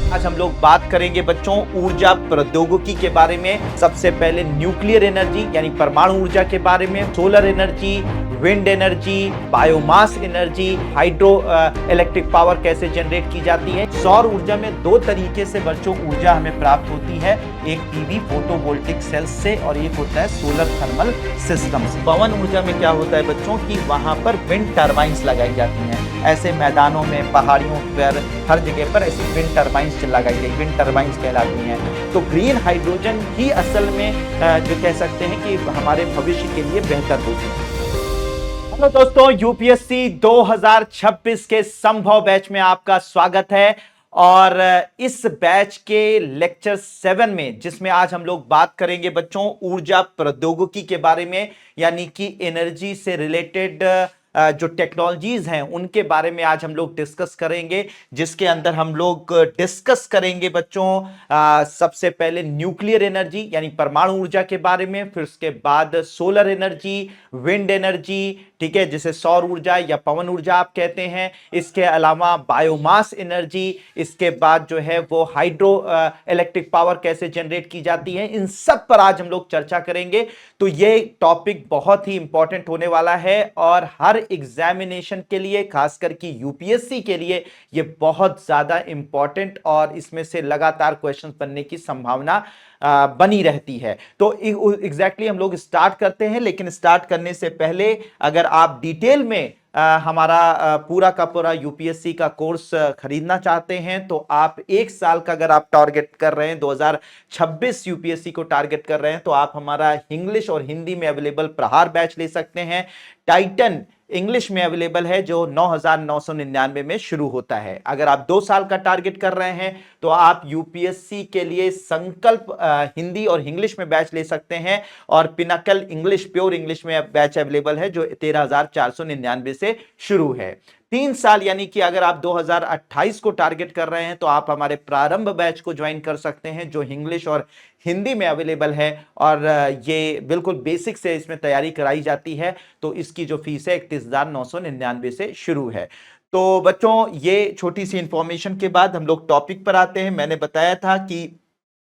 आज हम लोग बात करेंगे बच्चों ऊर्जा प्रौद्योगिकी के बारे में। सबसे पहले न्यूक्लियर एनर्जी यानी परमाणु ऊर्जा के बारे में, solar energy, wind energy, biomass energy, hydro electric power कैसे जनरेट की जाती है। सौर ऊर्जा में दो तरीके से बच्चों ऊर्जा हमें प्राप्त होती है, एक पीवी फोटोवोल्टिक सेल्स से और एक होता है सोलर थर्मल सिस्टम से। पवन ऊर्जा में क्या होता है बच्चों की वहां पर विंड टर्बाइंस लगाई जाती हैं। ऐसे मैदानों में, पहाड़ियों पर, हर जगह पर ऐसी विंड टर्बाइंस लगाई गई, विंड टर्बाइंस कहलाती हैं। तो ग्रीन हाइड्रोजन ही असल में जो कह सकते हैं कि हमारे भविष्य के लिए बेहतर होती है। हेलो दोस्तों, यूपीएससी 2026 के संभव बैच में आपका स्वागत है। और इस बैच के लेक्चर 7 में, जिसमें आज हम लोग बात करेंगे बच्चों ऊर्जा प्रौद्योगिकी के बारे में, यानी कि एनर्जी से रिलेटेड जो टेक्नोलॉजीज हैं उनके बारे में आज हम लोग डिस्कस करेंगे, जिसके अंदर हम लोग डिस्कस करेंगे बच्चों सबसे पहले न्यूक्लियर एनर्जी यानी परमाणु ऊर्जा के बारे में, फिर उसके बाद सोलर एनर्जी, विंड एनर्जी, ठीक है, जिसे सौर ऊर्जा या पवन ऊर्जा आप कहते हैं। इसके अलावा बायोमास एनर्जी, इसके बाद जो है वो हाइड्रो इलेक्ट्रिक पावर कैसे जनरेट की जाती है। इन सब पर आज हम लोग चर्चा करेंगे। तो ये टॉपिक बहुत ही इंपॉर्टेंट होने वाला है और हर एग्जामिनेशन के लिए, खासकर कि यूपीएससी के लिए ये बहुत ज्यादा इंपॉर्टेंट और इसमें से लगातार क्वेश्चंस बनने की संभावना बनी रहती है। तो एग्जैक्टली हम लोग स्टार्ट करते हैं, लेकिन स्टार्ट करने से पहले अगर आप डिटेल में हमारा पूरा का पूरा यूपीएससी का कोर्स खरीदना चाहते हैं तो आप एक साल का अगर आप टारगेट कर रहे हैं, 2026 यूपीएससी को टारगेट कर रहे हैं, तो आप हमारा इंग्लिश और हिंदी में अवेलेबल प्रहार बैच ले सकते हैं। टाइटन इंग्लिश में अवेलेबल है जो 9,999 में शुरू होता है। अगर आप 2 साल का टारगेट कर रहे हैं तो आप यूपीएससी के लिए संकल्प हिंदी और इंग्लिश में बैच ले सकते हैं, और पिनाकल इंग्लिश, प्योर इंग्लिश में बैच अवेलेबल है जो 13,499 से शुरू है। 3 साल यानी कि अगर आप 2028 को टारगेट कर रहे हैं तो आप हमारे प्रारंभ बैच को ज्वाइन कर सकते हैं जो इंग्लिश और हिंदी में अवेलेबल है, और ये बिल्कुल बेसिक से इसमें तैयारी कराई जाती है। तो इसकी जो फीस है 31,999 से शुरू है। तो बच्चों, ये छोटी सी इंफॉर्मेशन के बाद हम लोग टॉपिक पर आते हैं। मैंने बताया था कि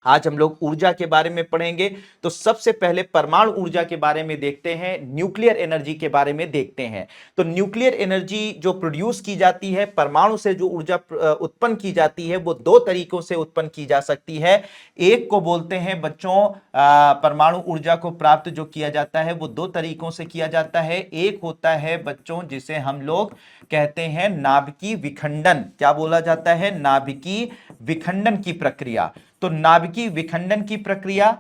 आज हम लोग ऊर्जा के बारे में पढ़ेंगे, तो सबसे पहले परमाणु ऊर्जा के बारे में देखते हैं, न्यूक्लियर एनर्जी के बारे में देखते हैं। तो न्यूक्लियर एनर्जी जो प्रोड्यूस की जाती है, परमाणु से जो ऊर्जा उत्पन्न की जाती है, वो दो तरीकों से उत्पन्न की जा सकती है। एक को बोलते हैं बच्चों, परमाणु ऊर्जा को प्राप्त जो किया जाता है वो दो तरीकों से किया जाता है। एक होता है बच्चों जिसे हम लोग कहते हैं नाभिकीय विखंडन। क्या बोला जाता है? नाभिकीय विखंडन की प्रक्रिया। तो नाभिकीय विखंडन की प्रक्रिया,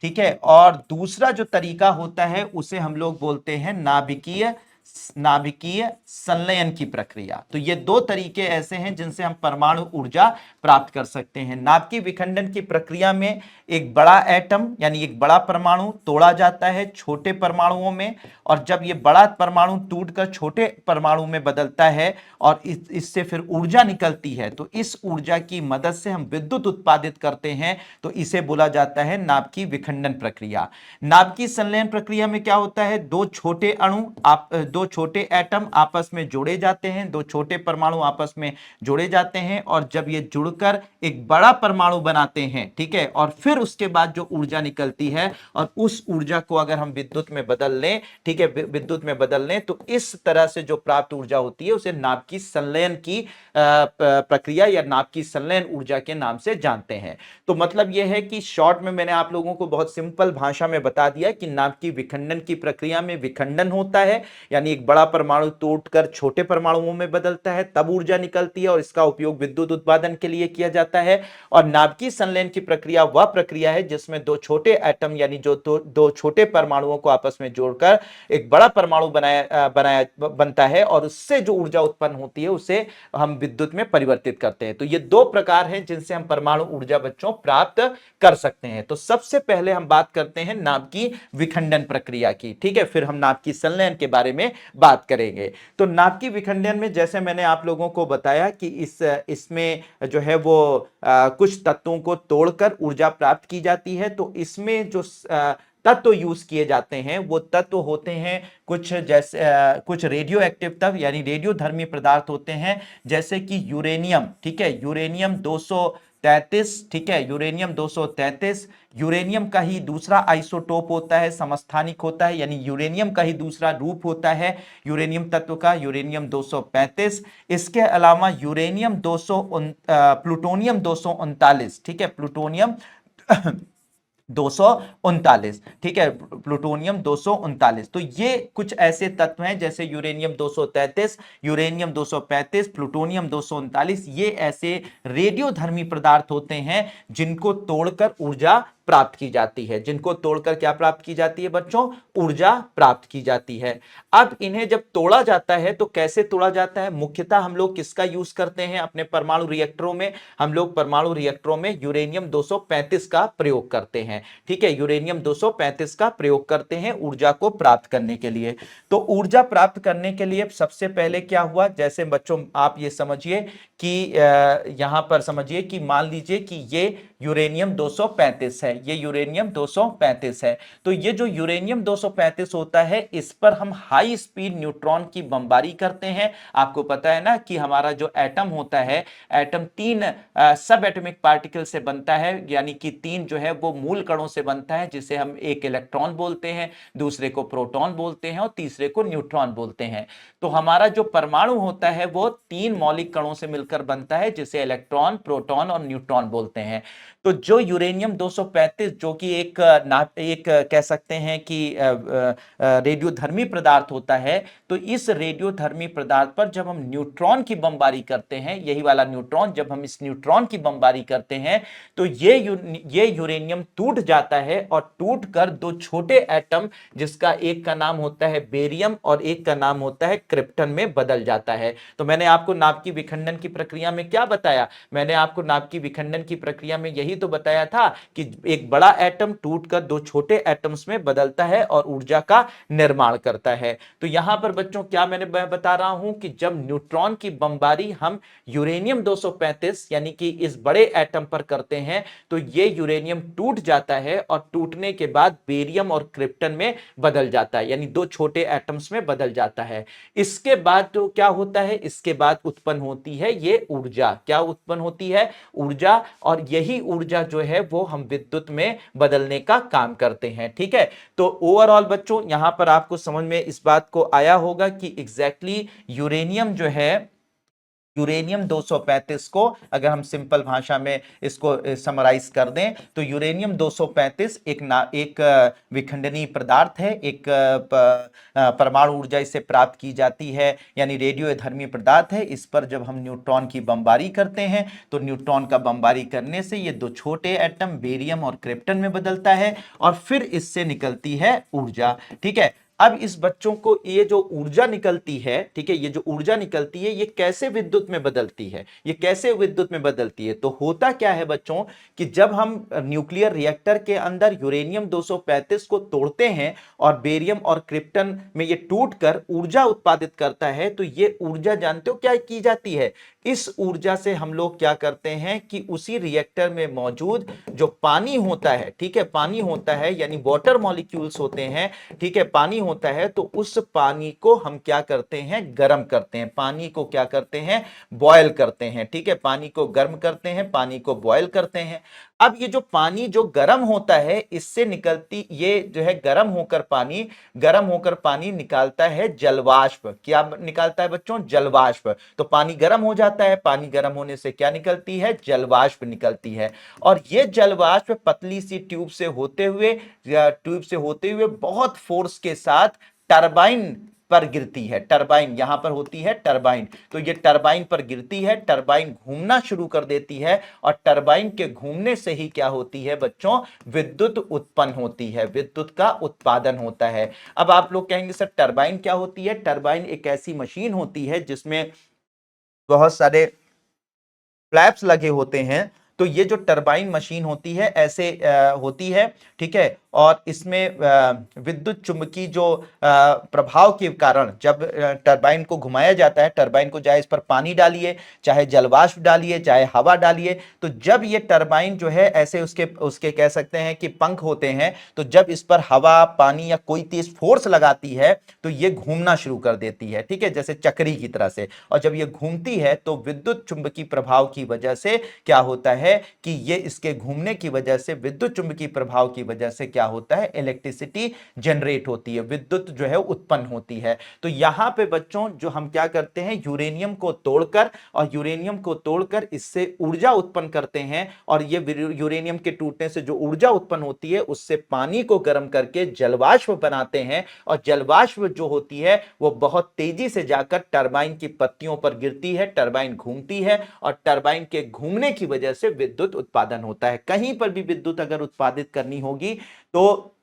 ठीक है। और दूसरा जो तरीका होता है उसे हम लोग बोलते हैं नाभिकीय संलयन की प्रक्रिया। तो ये दो तरीके ऐसे हैं जिनसे हम परमाणु ऊर्जा प्राप्त कर सकते हैं। नाभिकीय विखंडन की प्रक्रिया में एक बड़ा एटम यानी एक बड़ा परमाणु तोड़ा जाता है छोटे परमाणुओं में, और जब ये बड़ा परमाणु टूटकर छोटे परमाणु में बदलता है और इससे फिर ऊर्जा निकलती है, तो इस ऊर्जा की मदद से हम विद्युत उत्पादित करते हैं। तो इसे बोला जाता है नाभिकीय विखंडन प्रक्रिया। नाभिकीय संलयन प्रक्रिया में क्या होता है? दो छोटे एटम आपस में जोड़े जाते हैं, दो छोटे परमाणु आपस में जोड़े जाते हैं, और जब ये जुड़कर एक बड़ा परमाणु बनाते हैं, ठीक है, और फिर उसके बाद जो ऊर्जा निकलती है, और उस ऊर्जा को अगर हम विद्युत में बदल लें, ठीक है, विद्युत में बदल लें, तो इस तरह से जो प्राप्त ऊर्जा होती है उसे नाभिकीय संलयन की प्रक्रिया या नाभिकीय संलयन ऊर्जा के नाम से जानते हैं। तो मतलब यह है कि शॉर्ट में मैंने आप लोगों को बहुत सिंपल भाषा में बता दिया कि नाभिकीय विखंडन की प्रक्रिया में विखंडन होता है, यानी एक बड़ा परमाणु टूटकर छोटे परमाणुओं में बदलता है, तब ऊर्जा निकलती है और इसका उपयोग विद्युत उत्पादन के लिए किया जाता है। और नाभिकीय संलयन की प्रक्रिया वह प्रक्रिया है जिसमें दो छोटे एटम यानी जो दो छोटे परमाणुओं को आपस में जोड़कर एक बड़ा परमाणु बनता है, और उससे जो ऊर्जा उत्पन्न होती है उसे हम विद्युत में परिवर्तित करते हैं। तो ये दो प्रकार हैं जिनसे हम परमाणु ऊर्जा बच्चों प्राप्त कर सकते हैं। तो सबसे पहले हम बात करते हैं नाभिकीय विखंडन प्रक्रिया की, ठीक है, फिर हम नाभिकीय संलयन के बारे में बात करेंगे। तो नाभिकीय विखंडन में जैसे मैंने आप लोगों को बताया कि इसमें जो है वो कुछ तत्वों को तोड़कर ऊर्जा प्राप्त की जाती है। तो इसमें जो तत्व यूज किए जाते हैं, वो तत्व होते हैं कुछ जैसे कुछ रेडियो एक्टिव तत्व यानी रेडियो धर्मी पदार्थ होते हैं, जैसे कि यूरेनियम, ठीक है, यूरेनियम 233, ठीक है, यूरेनियम 233, यूरेनियम का ही दूसरा आइसोटोप होता है, समस्थानिक होता है, यानी यूरेनियम का ही दूसरा रूप होता है यूरेनियम तत्व का, यूरेनियम 235। इसके अलावा यूरेनियम 200 प्लूटोनियम 239, ठीक है, प्लूटोनियम 239, ठीक है, प्लूटोनियम 239। तो ये कुछ ऐसे तत्व हैं जैसे यूरेनियम 233, यूरेनियम 235, प्लूटोनियम 239, ये ऐसे रेडियोधर्मी पदार्थ होते हैं जिनको तोड़कर ऊर्जा प्राप्त की जाती है, जिनको तोड़कर क्या प्राप्त की जाती है बच्चों, ऊर्जा प्राप्त की जाती है। अब इन्हें जब तोड़ा जाता है तो कैसे तोड़ा जाता है, मुख्यतः हम लोग किसका यूज करते हैं अपने परमाणु रिएक्टरों में, हम लोग परमाणु रिएक्टरों में यूरेनियम 235 का प्रयोग करते हैं, ठीक है, यूरेनियम 235 का प्रयोग करते हैं ऊर्जा को प्राप्त करने के लिए। तो ऊर्जा प्राप्त करने के लिए सबसे पहले क्या हुआ, जैसे बच्चों आप ये समझिए कि यहां पर समझिए कि मान लीजिए कि ये यूरेनियम 235 है, ये यूरेनियम 235 है। तो ये जो यूरेनियम 235 होता है, इस पर हम हाई स्पीड न्यूट्रॉन की बमबारी करते हैं। आपको पता है ना कि हमारा जो एटम होता है, एटम 3 सब एटॉमिक पार्टिकल से बनता है, यानी कि 3 जो है वो मूल कणों से बनता है, जिसे हम एक इलेक्ट्रॉन बोलते हैं, दूसरे को प्रोटॉन बोलते हैं और तीसरे को न्यूट्रॉन बोलते हैं। तो हमारा जो परमाणु होता है वो 3 मौलिक कणों से मिलकर बनता है, जिसे इलेक्ट्रॉन, प्रोटॉन और न्यूट्रॉन बोलते हैं। तो जो यूरेनियम 235 जो कि एक कह सकते हैं कि रेडियोधर्मी पदार्थ होता है, तो इस रेडियोधर्मी पदार्थ पर जब हम न्यूट्रॉन की बमबारी करते हैं, यही वाला न्यूट्रॉन, जब हम इस न्यूट्रॉन की बमबारी करते हैं तो ये यूरेनियम टूट जाता है और टूटकर 2 छोटे एटम, जिसका एक का नाम होता है बेरियम और एक का नाम होता है क्रिप्टन, में बदल जाता है। तो मैंने आपको नाभिकीय विखंडन की प्रक्रिया में क्या बताया, मैंने आपको नाभिकीय विखंडन की प्रक्रिया में यही तो बताया था कि एक बड़ा एटम टूटकर 2 छोटे एटम्स में बदलता है और ऊर्जा का निर्माण करता है। तो यहां पर बच्चों क्या मैंने बता रहा हूं कि जब न्यूट्रॉन की बमबारी हम यूरेनियम 235 यानी कि इस बड़े एटम पर करते हैं, तो ये यूरेनियम टूट जाता है और टूटने के बाद बेरियम और क्रिप्टन में बदल जाता है, यानी 2 छोटे एटम्स में बदल जाता है। इसके बाद तो क्या होता है, इसके बाद उत्पन्न होती है ये ऊर्जा, क्या उत्पन्न होती है, ऊर्जा, और यही ऊर्जा जो है वो हम विद्युत में बदलने का काम करते हैं, ठीक है। तो ओवरऑल बच्चों यहां पर आपको समझ में इस बात को आया होगा कि एग्जैक्टली यूरेनियम जो है, यूरेनियम 235 को अगर हम सिंपल भाषा में इसको समराइज कर दें तो यूरेनियम 235 एक विखंडनीय पदार्थ है, एक परमाणु ऊर्जा इससे प्राप्त की जाती है, यानी रेडियोधर्मी पदार्थ है। इस पर जब हम न्यूट्रॉन की बमबारी करते हैं तो न्यूट्रॉन का बमबारी करने से ये 2 छोटे एटम बेरियम और क्रिप्टन में बदलता है और फिर इससे निकलती है ऊर्जा, ठीक है। अब इस बच्चों को ये जो ऊर्जा निकलती है, ठीक है, ये जो ऊर्जा निकलती है ये कैसे विद्युत में बदलती है, ये कैसे विद्युत में बदलती है, तो होता क्या है बच्चों कि जब हम न्यूक्लियर रिएक्टर के अंदर यूरेनियम 235 को तोड़ते हैं और बेरियम और क्रिप्टन में ये टूटकर ऊर्जा उत्पादित करता है, तो ये ऊर्जा जानते हो क्या की जाती है, इस ऊर्जा से हम लोग क्या करते हैं कि उसी रिएक्टर में मौजूद जो पानी होता है, ठीक है, पानी होता है यानी वाटर मॉलिक्यूल्स होते हैं, ठीक है, पानी होता है, तो उस पानी को हम क्या करते हैं, गर्म करते हैं, पानी को क्या करते हैं, बॉयल करते हैं, ठीक है, पानी को गर्म करते हैं, पानी को बॉयल करते हैं। अब ये जो पानी जो गर्म होता है, इससे निकलती ये जो है गर्म होकर पानी निकालता है जलवाष्प, क्या निकालता है बच्चों, जलवाष्प। तो पानी गर्म हो जाता है, पानी गर्म होने से क्या निकलती है, जलवाष्प निकलती है, और ये जलवाष्प पतली सी ट्यूब से होते हुए बहुत फोर्स के साथ टरबाइन पर गिरती है, टरबाइन यहां पर होती है टरबाइन, तो ये टरबाइन पर गिरती है, टरबाइन घूमना शुरू कर देती है और टरबाइन के घूमने से ही क्या होती है बच्चों, विद्युत उत्पन्न होती है, विद्युत का उत्पादन होता है। अब आप लोग कहेंगे सर टरबाइन क्या होती है, टरबाइन एक ऐसी मशीन होती है जिसमें बहुत सारे फ्लैप्स लगे होते हैं, तो ये जो टरबाइन मशीन होती है ऐसे होती है, ठीक है। और इसमें विद्युत चुंबकीय जो प्रभाव के कारण जब टरबाइन को घुमाया जाता है, टरबाइन को चाहे इस पर पानी डालिए, चाहे जलवाष्प डालिए, चाहे हवा डालिए, तो जब ये टरबाइन जो है ऐसे उसके उसके कह सकते हैं कि पंख होते हैं, तो जब इस पर हवा, पानी या कोई तेज फोर्स लगाती है तो ये घूमना शुरू कर देती है, ठीक है, जैसे चक्री की तरह से। और जब ये घूमती है तो विद्युत चुंबकीय प्रभाव की वजह से क्या होता है कि ये इसके घूमने की वजह से, विद्युत चुंबकीय प्रभाव की वजह से क्या होता है, इलेक्ट्रिसिटी जनरेट होती है, विद्युत जो है उत्पन्न होती है। तो यहां पे बच्चों जो हम क्या करते हैं, यूरेनियम को तोड़कर, और यूरेनियम को तोड़कर इससे ऊर्जा उत्पन्न करते हैं, और ये यूरेनियम के टूटने से जो ऊर्जा उत्पन्न होती है उससे पानी को गर्म करके जलवाष्प बनाते हैं, और जलवाष्प जो होती है वो बहुत तेजी से जाकर टरबाइन की पत्तियों पर गिरती है, टरबाइन घूमती है, और टरबाइन के घूमने की वजह से विद्युत उत्पादन होता है। कहीं पर भी विद्युत अगर उत्पादित करनी होगी तो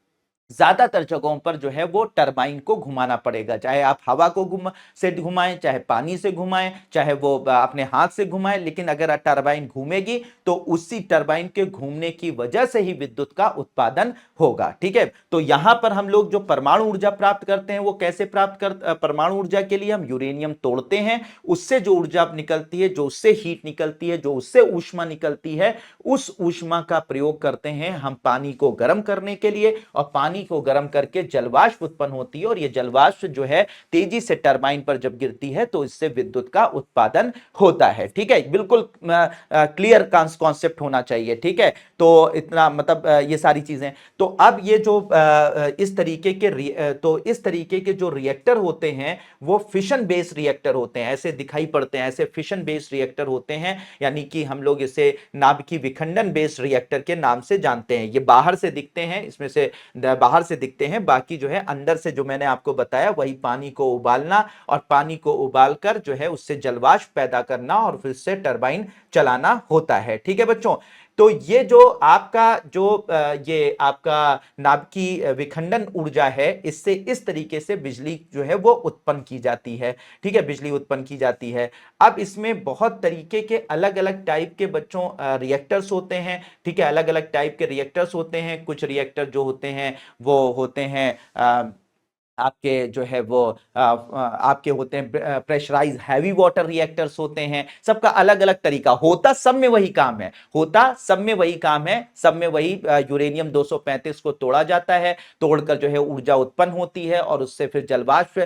ज्यादातर जगहों पर जो है वो टरबाइन को घुमाना पड़ेगा, चाहे आप हवा को घुमाएं, चाहे पानी से घुमाएं, चाहे वो अपने हाथ से घुमाएं, लेकिन अगर टरबाइन घूमेगी तो उसी टरबाइन के घूमने की वजह से ही विद्युत का उत्पादन होगा, ठीक है। तो यहां पर हम लोग जो परमाणु ऊर्जा प्राप्त करते हैं वो कैसे प्राप्त कर, परमाणु ऊर्जा के लिए हम यूरेनियम तोड़ते हैं, उससे जो ऊर्जा निकलती है, जो उससे हीट निकलती है, जो उससे ऊष्मा निकलती है, उस ऊष्मा का प्रयोग करते हैं हम पानी को गर्म करने के लिए, और पानी को गर्म करके जलवाष्प उत्पन्न होती है, और यह जलवाष्प जो है तेजी से टरबाइन पर जब गिरती है तो इससे विद्युत का उत्पादन होता है, ठीक है। बिल्कुल क्लियर कॉन्सेप्ट होना चाहिए, ठीक है। तो इतना मतलब ये सारी चीजें। तो अब ये जो इस तरीके के जो रिएक्टर होते हैं वो फिशन बेस्ड रिएक्टर होते हैं, ऐसे दिखाई पड़ते हैं, ऐसे फिशन बेस्ड रिएक्टर होते हैं, यानी कि हम लोग इसे नाभिकीय विखंडन बेस्ड रिएक्टर के नाम से जानते हैं। ये बाहर से दिखते हैं, इसमें से बाहर से दिखते हैं, बाकी जो है अंदर से जो मैंने आपको बताया वही पानी को उबालना, और पानी को उबालकर जो है उससे जलवाष्प पैदा करना और फिर से टरबाइन चलाना होता है, ठीक है बच्चों। तो ये जो ये आपका नाभिकीय विखंडन ऊर्जा है, इससे इस तरीके से बिजली जो है वो उत्पन्न की जाती है, ठीक है, बिजली उत्पन्न की जाती है। अब इसमें बहुत तरीके के अलग अलग टाइप के बच्चों रिएक्टर्स होते हैं, ठीक है, अलग अलग टाइप के रिएक्टर्स होते हैं। कुछ रिएक्टर जो होते हैं वो होते हैं आपके जो है वो आपके होते हैं प्रेशराइज हैवी वाटर रिएक्टर्स होते हैं। सबका अलग अलग तरीका होता, सब में वही काम है, होता सब में वही काम है, सब में वही यूरेनियम 235 को तोड़ा जाता है, तोड़कर जो है ऊर्जा उत्पन्न होती है और उससे फिर जलवाष्प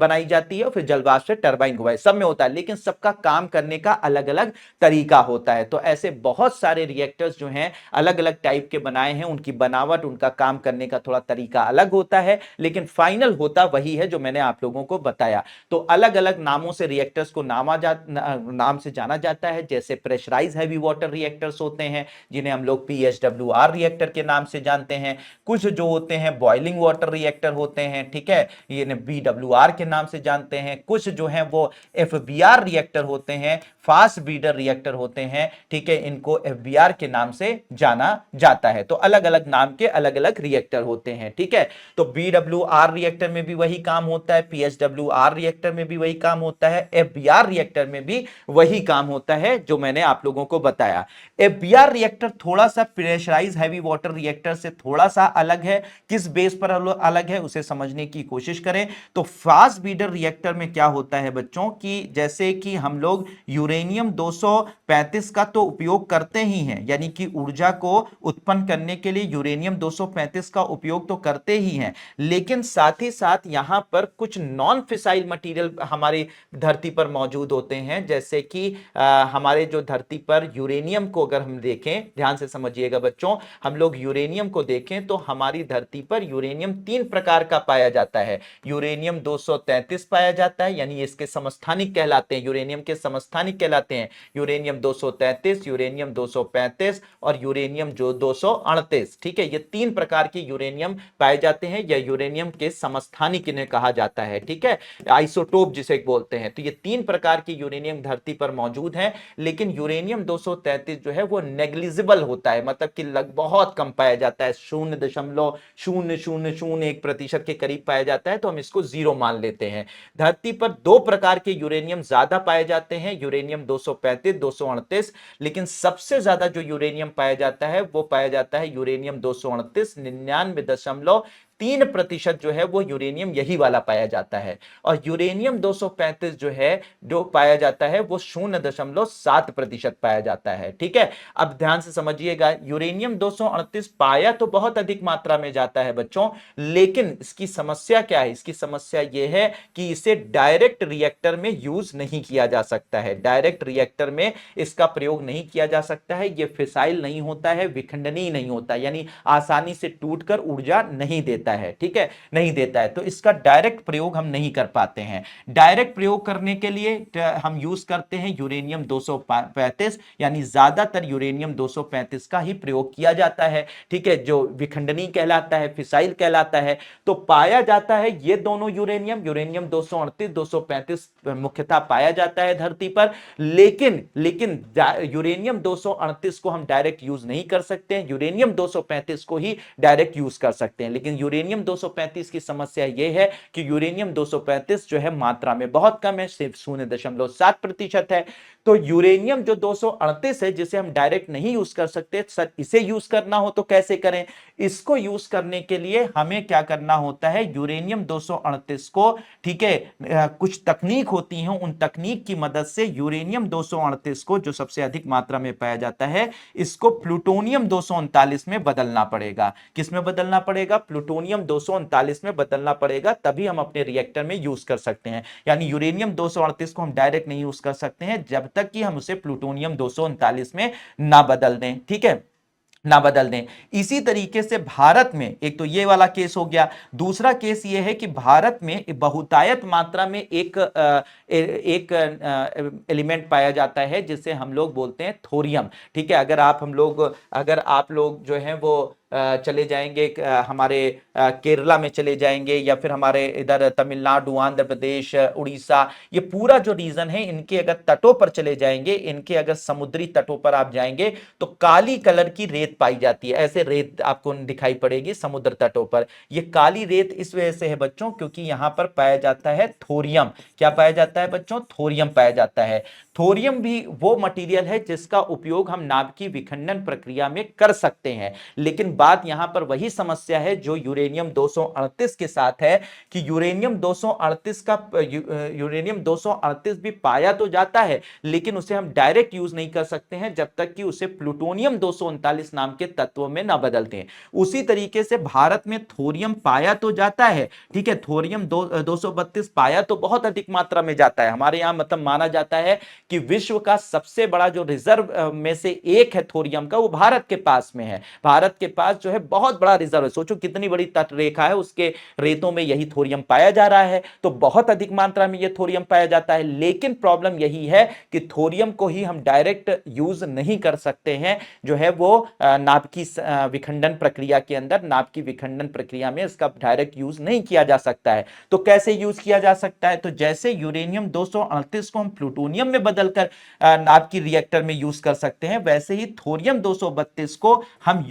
बनाई जाती है, और फिर जलवाष्प से टरबाइन घुमाई, सब में होता है, लेकिन सबका काम करने का अलग अलग तरीका होता है। तो ऐसे बहुत सारे रिएक्टर्स जो हैं अलग अलग टाइप के बनाए हैं, उनकी बनावट, उनका काम करने का थोड़ा तरीका अलग होता है, लेकिन फाइनल होता वही है जो मैंने आप लोगों को बताया। तो अलग अलग नामों से रिएक्टर्स को नाम से जाना जाता है, जैसे प्रेशराइज हैवी वाटर रिएक्टर्स होते हैं जिन्हें हम लोग PHWR रिएक्टर के नाम से जानते हैं। कुछ जो होते हैं बॉइलिंग वाटर रिएक्टर होते हैं, ठीक है, ये BWR के नाम से जानते हैं। कुछ जो है वो FBR रिएक्टर होते हैं, फास्ट ब्रीडर रिएक्टर होते हैं, ठीक है, इनको FBR के नाम से जाना जाता है। तो अलग अलग नाम के अलग अलग रिएक्टर होते हैं, ठीक है। तो BWR रिएक्टर में भी वही काम होता है, PHWR रिएक्टर में भी वही काम होता है, FBR रिएक्टर में भी वही काम होता है जो मैंने आप लोगों को बताया। FBR रिएक्टर थोड़ा सा प्रेशराइज हैवी वाटर रिएक्टर से थोड़ा सा अलग है। किस बेस पर अलग है उसे समझने की कोशिश करें। तो फास्ट ब्रीडर रिएक्टर में क्या होता है बच्चों कि जैसे कि हम लोग यूरेनियम 235 का तो उपयोग करते ही हैं, यानी कि ऊर्जा को उत्पन्न करने के लिए यूरेनियम 235 का उपयोग तो करते ही हैं, लेकिन साथ ही साथ यहां पर कुछ नॉन फिसाइल मटेरियल हमारी धरती पर मौजूद होते हैं, जैसे कि हमारे जो धरती पर यूरेनियम को अगर हम देखें, ध्यान से समझिएगा बच्चों, हम लोग यूरेनियम को देखें तो हमारी धरती पर यूरेनियम 3 प्रकार का पाया जाता है। यूरेनियम 233 पाया जाता है, यानी इसके समस्थानिक कहलाते हैं, यूरेनियम के समस्थानिक कहलाते हैं यूरेनियम 233, यूरेनियम 235 और यूरेनियम जो 238, ठीक है, ये 3 प्रकार के यूरेनियम पाए जाते हैं या यूरेनियम के समस्थानिक इन्हें कहा जाता है, ठीक है, आइसोटोप जिसे बोलते हैं। तो ये 3 प्रकार के यूरेनियम धरती पर मौजूद हैं, लेकिन यूरेनियम 233 जो है वो नेग्लिजिबल होता है, मतलब कि बहुत कम पाया जाता है, 0.0001% के करीब पाया जाता है, तो हम इसको जीरो मान लेते हैं। धरती पर 2 प्रकार के यूरेनियम ज्यादा पाए जाते हैं, यूरेनियम 235, 238, लेकिन सबसे ज्यादा जो यूरेनियम पाया जाता है वो पाया जाता है यूरेनियम 238, 99.3% जो है वो यूरेनियम यही वाला पाया जाता है। और यूरेनियम 235 जो है जो पाया जाता है वो 0.7% पाया जाता है, ठीक है। अब ध्यान से समझिएगा, यूरेनियम 238 पाया तो बहुत अधिक मात्रा में जाता है बच्चों, लेकिन इसकी समस्या क्या है? इसकी समस्या यह है कि इसे डायरेक्ट रिएक्टर में यूज नहीं किया जा सकता है, डायरेक्ट रिएक्टर में इसका प्रयोग नहीं किया जा सकता है। यह फिसाइल नहीं होता है, विखंडनीय नहीं होता, यानी आसानी से टूटकर ऊर्जा नहीं देता है, ठीक है, नहीं देता है, तो इसका डायरेक्ट प्रयोग हम नहीं कर पाते हैं। डायरेक्ट प्रयोग करने के लिए हम यूज करते हैं यूरेनियम 235, यानी ज्यादातर यूरेनियम 235 का ही प्रयोग किया जाता है, ठीक है, जो विखंडनीय कहलाता है, फिसाइल कहलाता है। तो पाया जाता है ये दोनों यूरेनियम, यूरेनियम 238, 235 मुख्यतः पाया जाता है धरती पर, लेकिन यूरेनियम 238 को हम डायरेक्ट यूज नहीं कर सकते हैं, यूरेनियम 235 को ही डायरेक्ट यूज कर सकते हैं। लेकिन यूरेनियम 235 की समस्या यह है कि यूरेनियम 235 जो है मात्रा में बहुत कम है, सिर्फ 0.7% है। तो यूरेनियम जो 238 है, जिसे हम डायरेक्ट नहीं यूज कर सकते, सर इसे यूज करना हो तो कैसे करें? इसको यूज करने के लिए हमें क्या करना होता है, यूरेनियम 238 को, ठीक है, कुछ तकनीक होती हैं, उन तकनीक की मदद से यूरेनियम 238 को, जो सबसे अधिक मात्रा में पाया जाता है, इसको प्लूटोनियम 239 में बदलना पड़ेगा। किस में बदलना पड़ेगा? प्लूटोनियम 239 में बदलना पड़ेगा, तभी हम अपने रिएक्टर में यूज कर सकते हैं। यानी यूरेनियम 238 को हम डायरेक्ट नहीं यूज कर सकते हैं जब तक कि हम उसे प्लूटोनियम 239 में ना बदल दें, ठीक है, ना बदल दें। इसी तरीके से भारत में एक तो ये वाला केस हो गया, दूसरा केस ये है कि भारत में बहुतायत मात्रा में एक एलिमेंट पाया जाता है जिसे हम लोग बोलते हैं थोरियम, ठीक है। अगर आप लोग जो है वो चले जाएंगे हमारे केरला में चले जाएंगे, या फिर हमारे इधर तमिलनाडु, आंध्र प्रदेश, उड़ीसा, ये पूरा जो रीजन है, इनके अगर तटों पर चले जाएंगे, इनके अगर समुद्री तटों पर आप जाएंगे तो काली कलर की रेत पाई जाती है, ऐसे रेत आपको दिखाई पड़ेगी समुद्र तटों पर। ये काली रेत इस वजह से है बच्चों क्योंकि यहां पर पाया जाता है थोरियम। क्या पाया जाता है बच्चों? थोरियम पाया जाता है। थोरियम भी वो मटेरियल है जिसका उपयोग हम नाभ की विखंडन प्रक्रिया में कर सकते हैं, लेकिन बात यहां पर वही समस्या है जो यूरेनियम 238 के साथ है कि यूरेनियम 238 भी पाया तो जाता है, लेकिन उसे हम डायरेक्ट यूज नहीं कर सकते हैं जब तक कि उसे प्लूटोनियम 239 नाम के तत्व में ना बदल दें। उसी तरीके से भारत में थोरियम पाया तो जाता है, ठीक है, थोरियम 232 पाया तो बहुत अधिक मात्रा में जाता है। हमारे यहां मतलब माना जाता है कि विश्व का सबसे बड़ा जो रिजर्व में से एक है थोरियम का, वो भारत के पास में है। भारत के पास जो है बहुत बड़ा रिजर्व है, सोचो कितनी बड़ी तट रेखा है, उसके रेतों में यही थोरियम पाया जा रहा है, तो बहुत अधिक मात्रा में यह थोरियम पाया जाता है। लेकिन प्रॉब्लम यही है कि थोरियम को ही हम डायरेक्ट यूज नहीं कर सकते हैं, जो है वो नाभ की विखंडन प्रक्रिया के अंदर, नाभ की विखंडन प्रक्रिया में इसका डायरेक्ट यूज नहीं किया जा सकता है। तो कैसे यूज किया जा सकता है? तो जैसे यूरेनियम 238 को हम प्लूटोनियम में बदलकर नाभ की रिएक्टर में यूज कर सकते हैं, वैसे ही थोरियम 232 को हम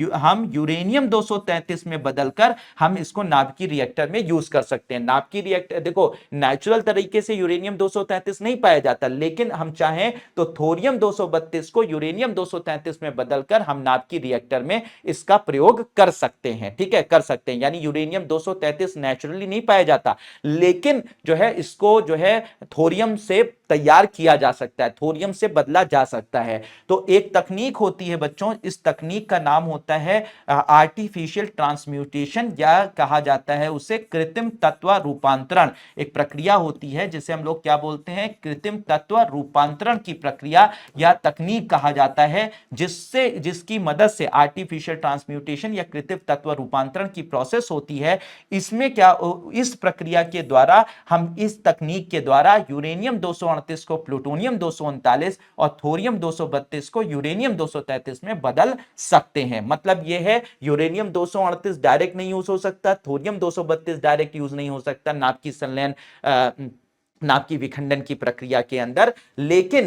यूरेनियम 233 में बदलकर हम इसको नाभ की रिएक्टर में यूज कर सकते हैं। नाभ की रिएक्टर, देखो नेचुरल तरीके से यूरेनियम 233 नहीं पाया जाता, लेकिन हम चाहें तो थोरियम 232 को यूरेनियम 233 में बदलकर हम नाभ की रिएक्टर में इसका प्रयोग कर सकते हैं, ठीक है, कर सकते हैं। यानी यूरेनियम 233 नेचुरली नहीं पाया जाता, लेकिन जो है इसको जो है थोरियम से तैयार किया जा सकता है, थोरियम से बदला जा सकता है। तो एक तकनीक होती है बच्चों, इस तकनीक का नाम होता है आर्टिफिशियल ट्रांसम्यूटेशन, या कहा जाता है उसे कृत्रिम तत्व रूपांतरण। एक प्रक्रिया होती है जिसे हम लोग क्या बोलते हैं? कृत्रिम तत्व रूपांतरण की प्रक्रिया या तकनीक कहा जाता है, जिसकी मदद से आर्टिफिशियल ट्रांसम्यूटेशन या कृत्रिम तत्व रूपांतरण की प्रोसेस होती है। इसमें क्या, इस प्रक्रिया के द्वारा हम, इस तकनीक के द्वारा यूरेनियम 238 238 को प्लूटोनियम 239 और थोरियम 232 को यूरेनियम 233 में बदल सकते हैं। मतलब यह है यूरेनियम 238 डायरेक्ट नहीं यूज हो सकता, थोरियम 232 डायरेक्ट यूज नहीं हो सकता नाभिक की संलयन नाभ की विखंडन की प्रक्रिया के अंदर, लेकिन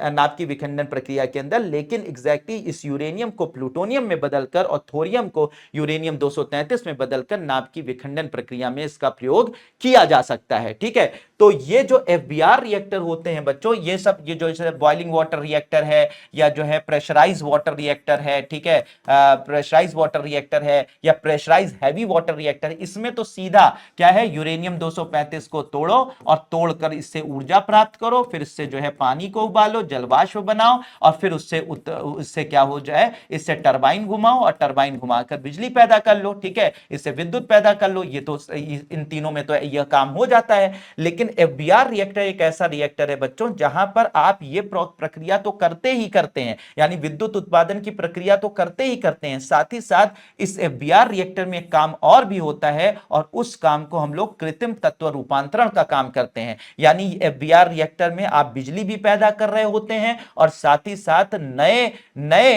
नाभ की विखंडन प्रक्रिया के अंदर, लेकिन एग्जैक्टली इस यूरेनियम को प्लूटोनियम में बदलकर और थोरियम को यूरेनियम 233 में बदलकर नाभ की विखंडन प्रक्रिया में इसका प्रयोग किया जा सकता है। ठीक है, तो ये जो एफबीआर रिएक्टर होते हैं बच्चों, ये सब ये जो बॉइलिंग वाटर रिएक्टर है या जो है प्रेशराइज वाटर रिएक्टर है, ठीक है, प्रेशराइज वाटर रिएक्टर है या प्रेशराइज हैवी वाटर रिएक्टर है, इसमें तो सीधा क्या है, यूरेनियम 235 को तोड़ो और तोड़कर इससे ऊर्जा प्राप्त करो, फिर इससे जो है पानी को उबालो, जलवाष्प बनाओ और फिर उससे क्या हो जाए, इससे टरबाइन घुमाओ और टरबाइन घुमाकर बिजली पैदा कर लो। ठीक है, इससे विद्युत पैदा कर लो। ये तो इन तीनों में तो यह काम हो जाता है। लेकिन एफबीआर रिएक्टर एक ऐसा रिएक्टर है बच्चों जहां पर आप ये प्रक्रिया तो करते ही करते हैं, यानी विद्युत उत्पादन की प्रक्रिया तो करते ही करते हैं, साथ ही साथ इस एफबीआर रिएक्टर में एक काम और भी होता है और उस काम को हम लोग कृत्रिम तत्व रूपांतरण का काम करते हैं। यानी एफबीआर रिएक्टर में आप बिजली भी पैदा कर रहे होते हैं और साथ ही साथ नए नए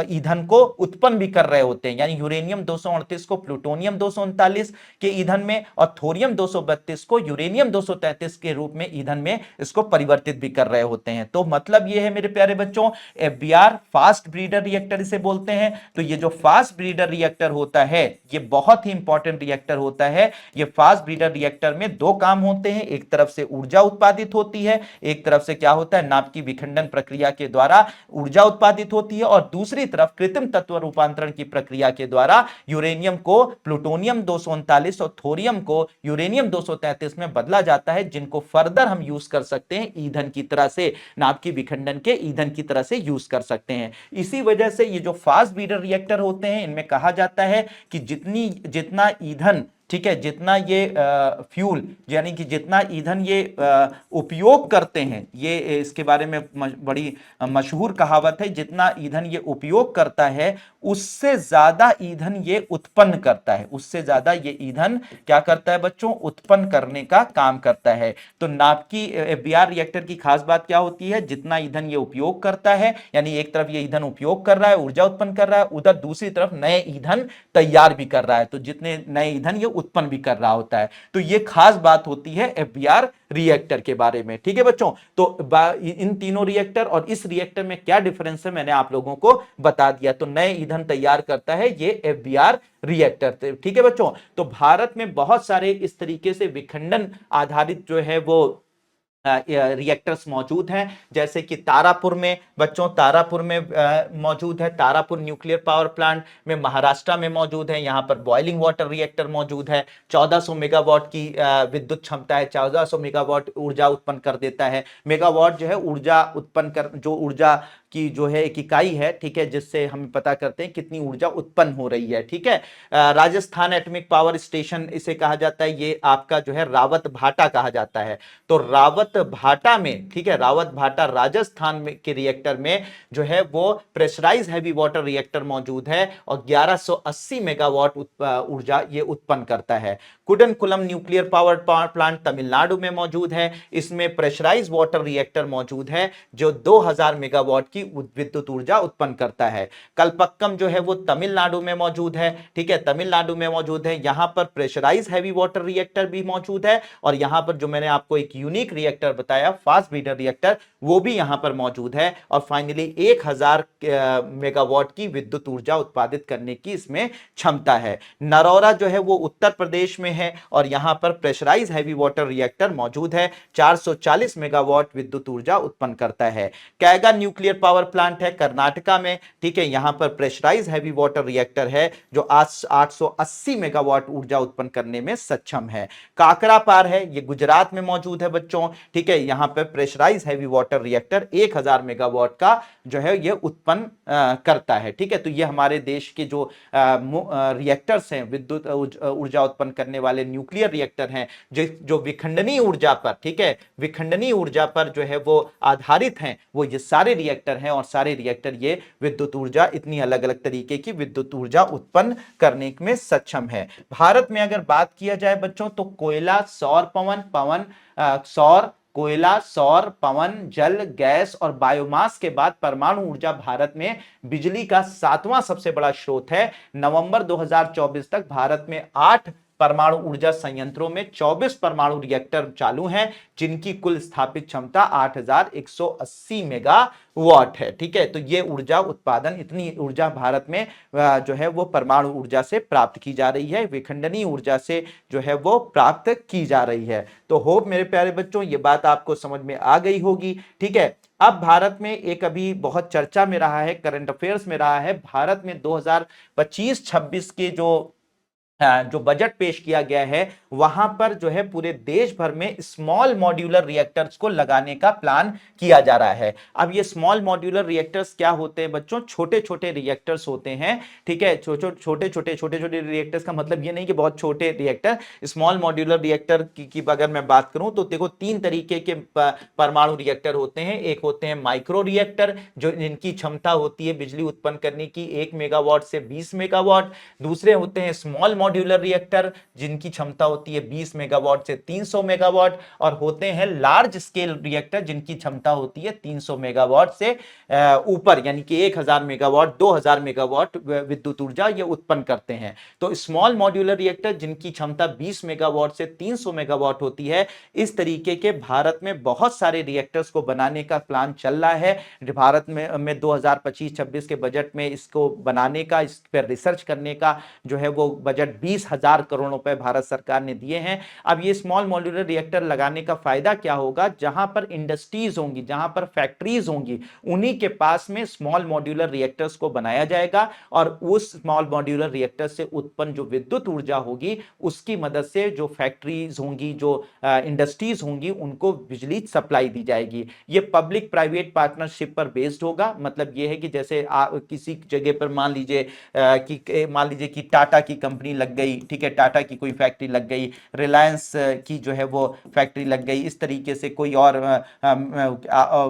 ईंधन को उत्पन्न भी कर रहे होते हैं। यानी यूरेनियम 238 को प्लूटोनियम 239 के ईंधन में और थोरियम 232 को यूरेनियम 233 के रूप में ईंधन में इसको परिवर्तित भी कर रहे होते हैं। तो मतलब यह है मेरे प्यारे बच्चों, एफबीआर फास्ट ब्रीडर रिएक्टर इसे बोलते हैं। तो ये जो फास्ट ब्रीडर रिएक्टर होता है ये बहुत ही इंपॉर्टेंट रिएक्टर होता है। ये फास्ट ब्रीडर रिएक्टर में दो काम होते हैं, एक तरफ से ऊर्जा उत्पादित होती है, एक तरफ से क्या होता है, नाभ की विखंडन प्रक्रिया के द्वारा ऊर्जा उत्पादित होती है और दूसरी तरफ कृत्रिम तत्व रूपांतरण की प्रक्रिया के द्वारा यूरेनियम को प्लूटोनियम 239 और थोरियम को यूरेनियम 233 में बदला जाता है, जिनको फर्दर हम यूज कर सकते हैं ईंधन की तरह से, नाभ की विखंडन के ईंधन की तरह से यूज कर सकते हैं। इसी वजह से ये जो फास्ट ब्रीडर रिएक्टर होते हैं इनमें कहा जाता है कि जितना ईंधन, ठीक है, जितना ये फ्यूल यानी कि जितना ईंधन ये उपयोग करते हैं, ये इसके बारे में बड़ी मशहूर कहावत है, जितना ईंधन ये उपयोग करता है उससे ज्यादा ईंधन ये उत्पन्न करता है, उससे ज्यादा ये ईंधन क्या करता है बच्चों, उत्पन्न करने का काम करता है। तो नाभ की एफबीआर रिएक्टर की खास बात क्या होती है, जितना ईंधन ये उपयोग करता है, यानी एक तरफ ये ईंधन उपयोग कर रहा है, ऊर्जा उत्पन्न कर रहा है, उधर दूसरी तरफ नए ईंधन तैयार भी कर रहा है, तो जितने नए ईंधन ये उत्पन्न भी कर रहा होता है। तो ये खास बात होती है एफबीआर रिएक्टर के बारे में। ठीक है बच्चों, तो इन तीनों रिएक्टर और इस रिएक्टर में क्या डिफरेंस है मैंने आप लोगों को बता दिया। तो नए ईंधन तैयार करता है ये एफबीआर रिएक्टर। ठीक है बच्चों, तो भारत में बहुत सारे इस तरीके से विखंडन आधारित जो है वो रिएक्टर्स मौजूद हैं, जैसे कि तारापुर में बच्चों, तारापुर में मौजूद है, तारापुर न्यूक्लियर पावर प्लांट में महाराष्ट्र में मौजूद है। यहाँ पर बॉइलिंग वाटर रिएक्टर मौजूद है, 1400 मेगावाट की विद्युत क्षमता है, 1400 मेगावाट ऊर्जा उत्पन्न कर देता है। मेगावाट जो है ऊर्जा उत्पन्न कर, जो ऊर्जा की जो है एक इकाई है, ठीक है, जिससे हम पता करते हैं कितनी ऊर्जा उत्पन्न हो रही है। ठीक है, राजस्थान एटॉमिक पावर स्टेशन इसे कहा जाता है, ये आपका जो है रावत भाटा कहा जाता है। तो रावत भाटा में, ठीक है, रावत भाटा राजस्थान में के रिएक्टर में जो है वो प्रेशराइज हैवी वाटर रिएक्टर मौजूद है और 1180 मेगावाट ऊर्जा ये उत्पन्न करता है। Kudankulam nuclear power plant Tamil Nadu में मौजूद है, इसमें प्रेशराइज वाटर रिएक्टर मौजूद है जो 2000 मेगावाट की विद्युत ऊर्जा उत्पन्न करता है। कलपक्कम जो है वो तमिलनाडु में मौजूद है, ठीक है, तमिलनाडु में मौजूद है। यहां पर प्रेशराइज हैवी वाटर रिएक्टर भी मौजूद है और यहां पर जो मैंने आपको एक यूनिक रिएक्टर बताया फास्ट ब्रीडर रिएक्टर, वो भी यहां पर मौजूद है और फाइनली 1000 मेगावाट की विद्युत ऊर्जा उत्पादित करने की इसमें क्षमता है। नरौरा जो है वो उत्तर प्रदेश में है और यहां पर प्रेशराइज हैवी वाटर रिएक्टर मौजूद है, 440 मेगावाट विद्युत ऊर्जा उत्पन्न करता है। कैगा न्यूक्लियर पावर प्लांट है कर्नाटका में, ठीक है, यहां पर प्रेशराइज हैवी वाटर रिएक्टर है जो 880 मेगावाट ऊर्जा उत्पन्न करने में सक्षम है। काकरापार है, ये गुजरात में मौजूद है बच्चों, ठीक है, यहां पर pressurised heavy water reactor 1000 megawatt का जो है ये उत्पन्न करता है। ठीक है, तो ये हमारे देश के जो रिएक्टर्स हैं, विद्युत ऊर्जा उत्पन्न करने वाले न्यूक्लियर रिएक्टर हैं, जो विखंडनीय ऊर्जा पर, ठीक है, विखंडनीय ऊर्जा पर जो है वो आधारित हैं, वो ये सारे रिएक्टर हैं और सारे रिएक्टर ये विद्युत ऊर्जा, इतनी अलग अलग तरीके की विद्युत ऊर्जा उत्पन्न करने में सक्षम है। भारत में अगर बात किया जाए बच्चों तो कोयला, सौर, पवन, सौर कोयला, सौर, पवन, जल, गैस और बायोमास के बाद परमाणु ऊर्जा भारत में बिजली का 7वां सबसे बड़ा स्रोत है। नवंबर 2024 तक भारत में 8 परमाणु ऊर्जा संयंत्रों में 24 परमाणु रिएक्टर चालू हैं, जिनकी कुल स्थापित क्षमता 8180 मेगावाट है। ठीक है, तो ये ऊर्जा उत्पादन, इतनी ऊर्जा भारत में जो है वो परमाणु ऊर्जा से प्राप्त की जा रही है, विखंडनीय ऊर्जा से जो है वो प्राप्त की जा रही है। तो होप मेरे प्यारे बच्चों ये बात आपको समझ में आ गई होगी। ठीक है, अब भारत में एक अभी बहुत चर्चा में रहा है, करंट अफेयर्स में रहा है, भारत में 2025-26 के जो बजट पेश किया गया है वहां पर जो है पूरे देश भर में स्मॉल मॉड्यूलर रिएक्टर्स को लगाने का प्लान किया जा रहा है। अब ये स्मॉल मॉड्यूलर रिएक्टर्स क्या होते हैं बच्चों? छोटे छोटे रिएक्टर्स होते हैं। ठीक है, छोटे छोटे रिएक्टर्स का मतलब ये नहीं कि बहुत छोटे रिएक्टर। स्मॉल मॉड्यूलर रिएक्टर की अगर मैं बात करूं तो देखो 3 तरीके के परमाणु रिएक्टर होते हैं। एक होते हैं माइक्रो रिएक्टर, जो जिनकी क्षमता होती है बिजली उत्पन्न करने की 1 मेगावाट से 20 मेगावाट। दूसरे होते हैं स्मॉल मॉड्यूलर रिएक्टर, जिनकी क्षमता होती है 20 मेगावाट से 300 मेगावाट। और होते हैं लार्ज स्केल रिएक्टर, जिनकी क्षमता होती है 300 मेगावाट से ऊपर, यानी कि 1000 मेगावाट 2000 मेगावाट विद्युत ऊर्जा ये उत्पन्न करते हैं। तो स्मॉल मॉड्यूलर रिएक्टर जिनकी क्षमता 20 मेगावाट से 300 मेगावाट होती है, इस तरीके के भारत में बहुत सारे रिएक्टर्स को बनाने का प्लान चल रहा है। भारत में 2025-26 के बजट में इसको बनाने का, इस पर रिसर्च करने का जो है वो बजट 20,000 करोड़ रुपए भारत सरकार ने दिए हैं। अब ये स्मॉल मॉड्यूलर रिएक्टर लगाने का फायदा क्या होगा? जहां पर इंडस्ट्रीज होंगी, जहां पर फैक्ट्रीज होंगी, उन्हीं के पास में स्मॉल मॉड्यूलर रिएक्टर्स को बनाया जाएगा और उस स्मॉल मॉड्यूलर रिएक्टर से उत्पन्न जो विद्युत ऊर्जा होगी उसकी मदद से जो फैक्ट्रीज होंगी, जो इंडस्ट्रीज होंगी, उनको बिजली सप्लाई दी जाएगी। ये पब्लिक प्राइवेट पार्टनरशिप पर बेस्ड होगा। मतलब ये है कि जैसे किसी जगह पर मान लीजिए कि टाटा की कंपनी लग गई, ठीक है, टाटा की कोई फैक्ट्री लग गई, रिलायंस की जो है वो फैक्ट्री लग गई, इस तरीके से कोई और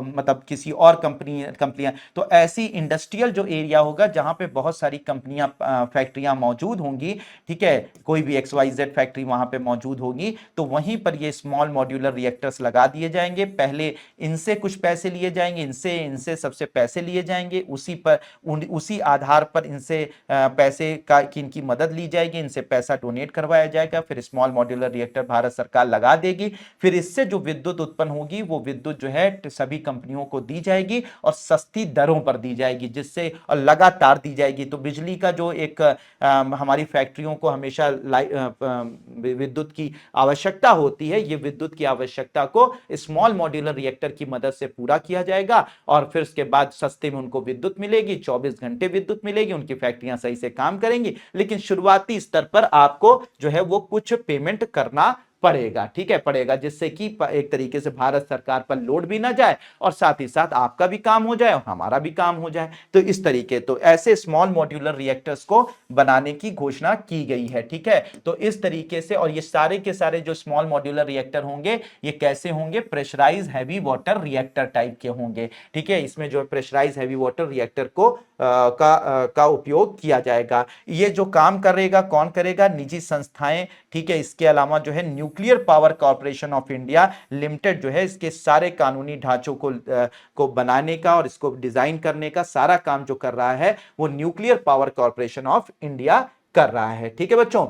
मतलब किसी और कंपनियां, तो ऐसी इंडस्ट्रियल जो एरिया होगा जहां पे बहुत सारी कंपनियां फैक्ट्रियां मौजूद होंगी, ठीक है, कोई भी XYZ फैक्ट्री वहां पे मौजूद होगी, तो वहीं पर ये स्मॉल मॉड्यूलर रिएक्टर्स लगा दिए जाएंगे। पहले इनसे कुछ पैसे लिए जाएंगे, इनसे सबसे पैसे लिए जाएंगे, उसी आधार पर इनसे पैसे की इनकी मदद ली जाएगी, इनसे पैसा डोनेट करवाया जाएगा, फिर स्मॉल मॉड्यूलर रिएक्टर भारत सरकार लगा देगी। फिर इससे जो विद्युत उत्पन्न होगी वो विद्युत जो है सभी कंपनियों को दी जाएगी और सस्ती दरों पर दी जाएगी, जिससे और लगातार दी जाएगी। तो बिजली का जो एक हमारी फैक्ट्रियों को हमेशा विद्युत की आवश्यकता होती है, ये विद्युत की आवश्यकता को स्मॉल मॉड्यूलर रिएक्टर की मदद से पूरा किया जाएगा और फिर उसके बाद सस्ते में उनको विद्युत मिलेगी, 24 घंटे विद्युत मिलेगी, उनकी फैक्ट्रियां सही से काम करेंगी। लेकिन शुरुआती स्तर पर आपको जो है वो कुछ पेमेंट करना पड़ेगा, ठीक है, पड़ेगा, जिससे कि एक तरीके से भारत सरकार पर लोड भी ना जाए और साथ ही साथ आपका भी काम हो जाए और हमारा भी काम हो जाए। तो इस तरीके, तो ऐसे स्मॉल मॉड्यूलर रिएक्टर्स को बनाने की घोषणा की गई है। ठीक है, तो इस तरीके से, और ये सारे के सारे जो स्मॉल मॉड्यूलर रिएक्टर होंगे ये कैसे होंगे? Pressurised heavy water reactor type के होंगे। ठीक है, इसमें जो प्रेशराइज हैवी वाटर रिएक्टर को का उपयोग किया जाएगा। ये जो काम करेगा, कौन करेगा? निजी संस्थाएं। ठीक है, इसके अलावा जो है nuclear power corporation of India limited जो है इसके सारे कानूनी ढांचों को बनाने का और इसको डिजाइन करने का सारा काम जो कर रहा है वो nuclear power corporation of India कर रहा है। ठीक है बच्चों,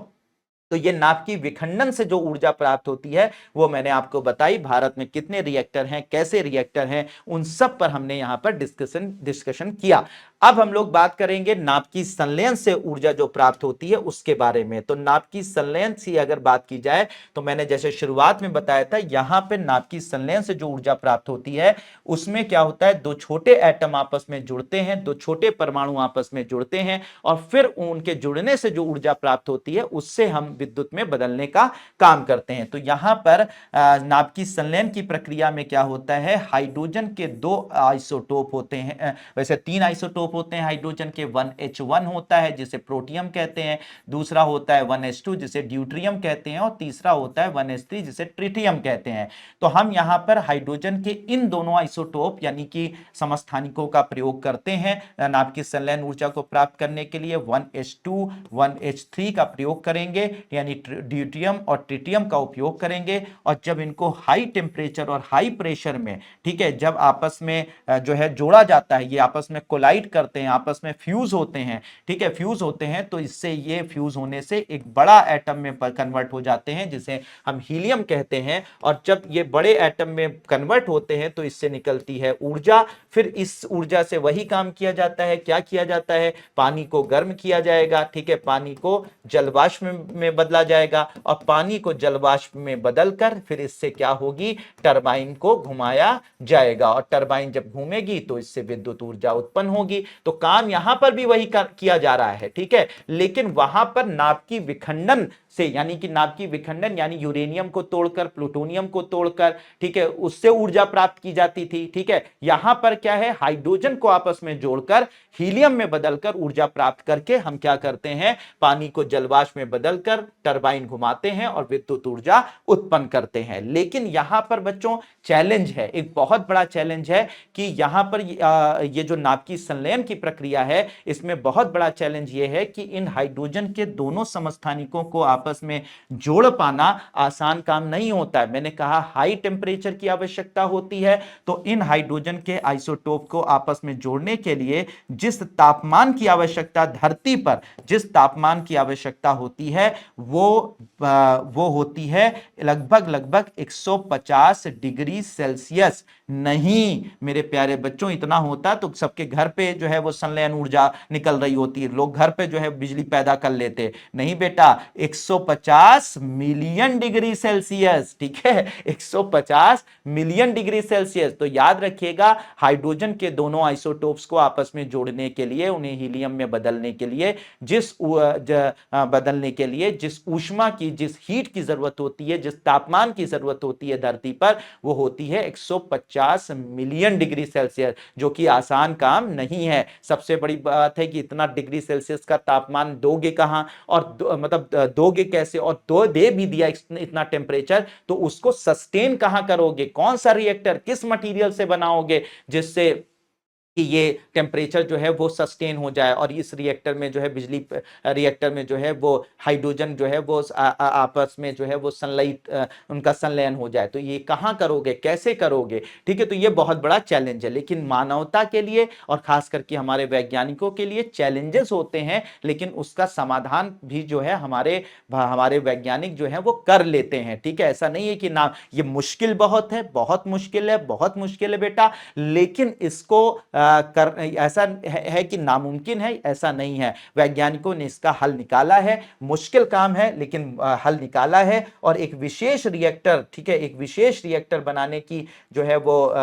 तो ये नाभिक की विखंडन से जो ऊर्जा प्राप्त होती है वो मैंने आपको बताई। भारत में कितने रिएक्टर हैं, कैसे रिएक्टर हैं, उन सब पर हमने यहां पर डिस्कशन किया। अब हम लोग बात करेंगे नाभिकीय संलयन से ऊर्जा जो प्राप्त होती है उसके बारे में। तो नाभिकीय संलयन से अगर बात की जाए तो मैंने जैसे शुरुआत में बताया था, यहां पे नाभिकीय संलयन से जो ऊर्जा प्राप्त होती है उसमें क्या होता है? दो छोटे एटम आपस में जुड़ते हैं, दो छोटे परमाणु आपस में जुड़ते हैं और फिर उनके जुड़ने से जो ऊर्जा प्राप्त होती है उससे हम विद्युत में बदलने का काम करते हैं। तो यहां पर नाभिकीय संलयन की प्रक्रिया में क्या होता है? हाइड्रोजन के 2 आइसोटोप होते हैं, वैसे 3 आइसोटोप होते हैं हाइड्रोजन के, 1H1 होता है जिसे प्रोटियम कहते हैं, दूसरा होता है 1H2 जिसे ड्यूट्रियम कहते हैं, और तीसरा होता है 1H3 जिसे ट्रिटियम कहते हैं। तो हम यहां पर हाइड्रोजन के इन दोनों आइसोटोप यानी कि समस्थानिकों का प्रयोग करते हैं नाभिक की संलयन ऊर्जा को प्राप्त करने के लिए। 1H2 1H3 का प्रयोग करेंगे, यानी ड्यूटियम और ट्रिटियम का उपयोग करेंगे, और जब इनको हाई टेम्परेचर और हाई प्रेशर में, ठीक है, जब आपस में जो है जोड़ा जाता है, ये आपस में कोलाइड करते हैं, आपस में फ्यूज होते हैं, ठीक है, फ्यूज होते हैं, तो इससे ये फ्यूज होने से एक बड़ा एटम में कन्वर्ट हो जाते हैं जिसे हम हीलियम कहते हैं। और जब ये बड़े एटम में कन्वर्ट होते हैं तो इससे निकलती है ऊर्जा। फिर इस ऊर्जा से वही काम किया जाता है, क्या किया जाता है, पानी को गर्म किया जाएगा, ठीक है, पानी को जलवाष्प में बदला जाएगा, और पानी को जलवाष्प में बदलकर फिर इससे क्या होगी, टरबाइन को घुमाया जाएगा, और टरबाइन जब घूमेगी तो इससे विद्युत ऊर्जा उत्पन्न होगी। तो काम यहां पर भी वही किया जा रहा है, ठीक है, लेकिन वहां पर नाभिकीय विखंडन से, यानी कि नाभिकीय विखंडन यानी यूरेनियम को तोड़कर, प्लूटोनियम को तोड़कर, ठीक है, उससे ऊर्जा प्राप्त की जाती थी, ठीक है। यहां पर क्या है, हाइड्रोजन को आपस में जोड़कर हीलियम में बदलकर ऊर्जा प्राप्त करके हम क्या करते हैं, पानी को जलवाष्प में बदलकर टरबाइन घुमाते हैं और विद्युत ऊर्जा उत्पन्न करते हैं। लेकिन यहां पर बच्चों चैलेंज है, एक बहुत बड़ा चैलेंज है कि यहां पर ये जो नाभिकीय संलयन की प्रक्रिया है, इसमें बहुत बड़ा चैलेंज ये है कि इन हाइड्रोजन के दोनों समस्थानिकों को आपस में जोड़ पाना आसान काम नहीं होता है। मैंने कहा हाई टेम्परेचर की आवश्यकता होती है, तो इन हाइड्रोजन के आइसोटोप को आपस में जोड़ने के लिए जिस तापमान की आवश्यकता, धरती पर जिस तापमान की आवश्यकता होती है वो होती है लगभग 150 डिग्री सेल्सियस। नहीं मेरे प्यारे बच्चों, इतना होता तो सबके घर पे जो है वो संलयन ऊर्जा निकल रही होती है, लोग घर पे जो है बिजली पैदा कर लेते। नहीं बेटा, 150 मिलियन डिग्री सेल्सियस, ठीक है, 150 मिलियन डिग्री सेल्सियस। तो याद रखिएगा, हाइड्रोजन के दोनों आइसोटोप्स को आपस में जोड़ने के लिए, उन्हें हीलियम में बदलने के लिए जिस ऊष्मा की, जिस हीट की जरूरत होती है, जिस तापमान की जरूरत होती है धरती पर, वो होती है 150 मिलियन डिग्री सेल्सियस, जो कि आसान काम नहीं है। सबसे बड़ी बात है कि इतना डिग्री सेल्सियस का तापमान दोगे कहां, और मतलब दोगे कैसे, और दे भी दिया इतना टेम्परेचर, तो उसको सस्टेन कहां करोगे, कौन सा रिएक्टर, किस मटेरियल से बनाओगे जिससे कि ये टेम्परेचर जो है वो सस्टेन हो जाए, और इस रिएक्टर में जो है, बिजली रिएक्टर में जो है वो हाइड्रोजन जो है वो आपस में जो है वो उनका संलयन हो जाए। तो ये कहां करोगे, कैसे करोगे, ठीक है। तो ये बहुत बड़ा चैलेंज है, लेकिन मानवता के लिए और खास करके हमारे वैज्ञानिकों के लिए चैलेंजेस होते हैं, लेकिन उसका समाधान भी जो है हमारे वैज्ञानिक जो है वो कर लेते हैं, ठीक है। ऐसा नहीं है कि ना, ये मुश्किल बहुत है, बहुत मुश्किल है, बहुत मुश्किल है बेटा, लेकिन इसको ऐसा है कि नामुमकिन है, ऐसा नहीं है। वैज्ञानिकों ने इसका हल निकाला है, मुश्किल काम है लेकिन हल निकाला है, और एक विशेष रिएक्टर, ठीक है, एक विशेष रिएक्टर बनाने की जो है वो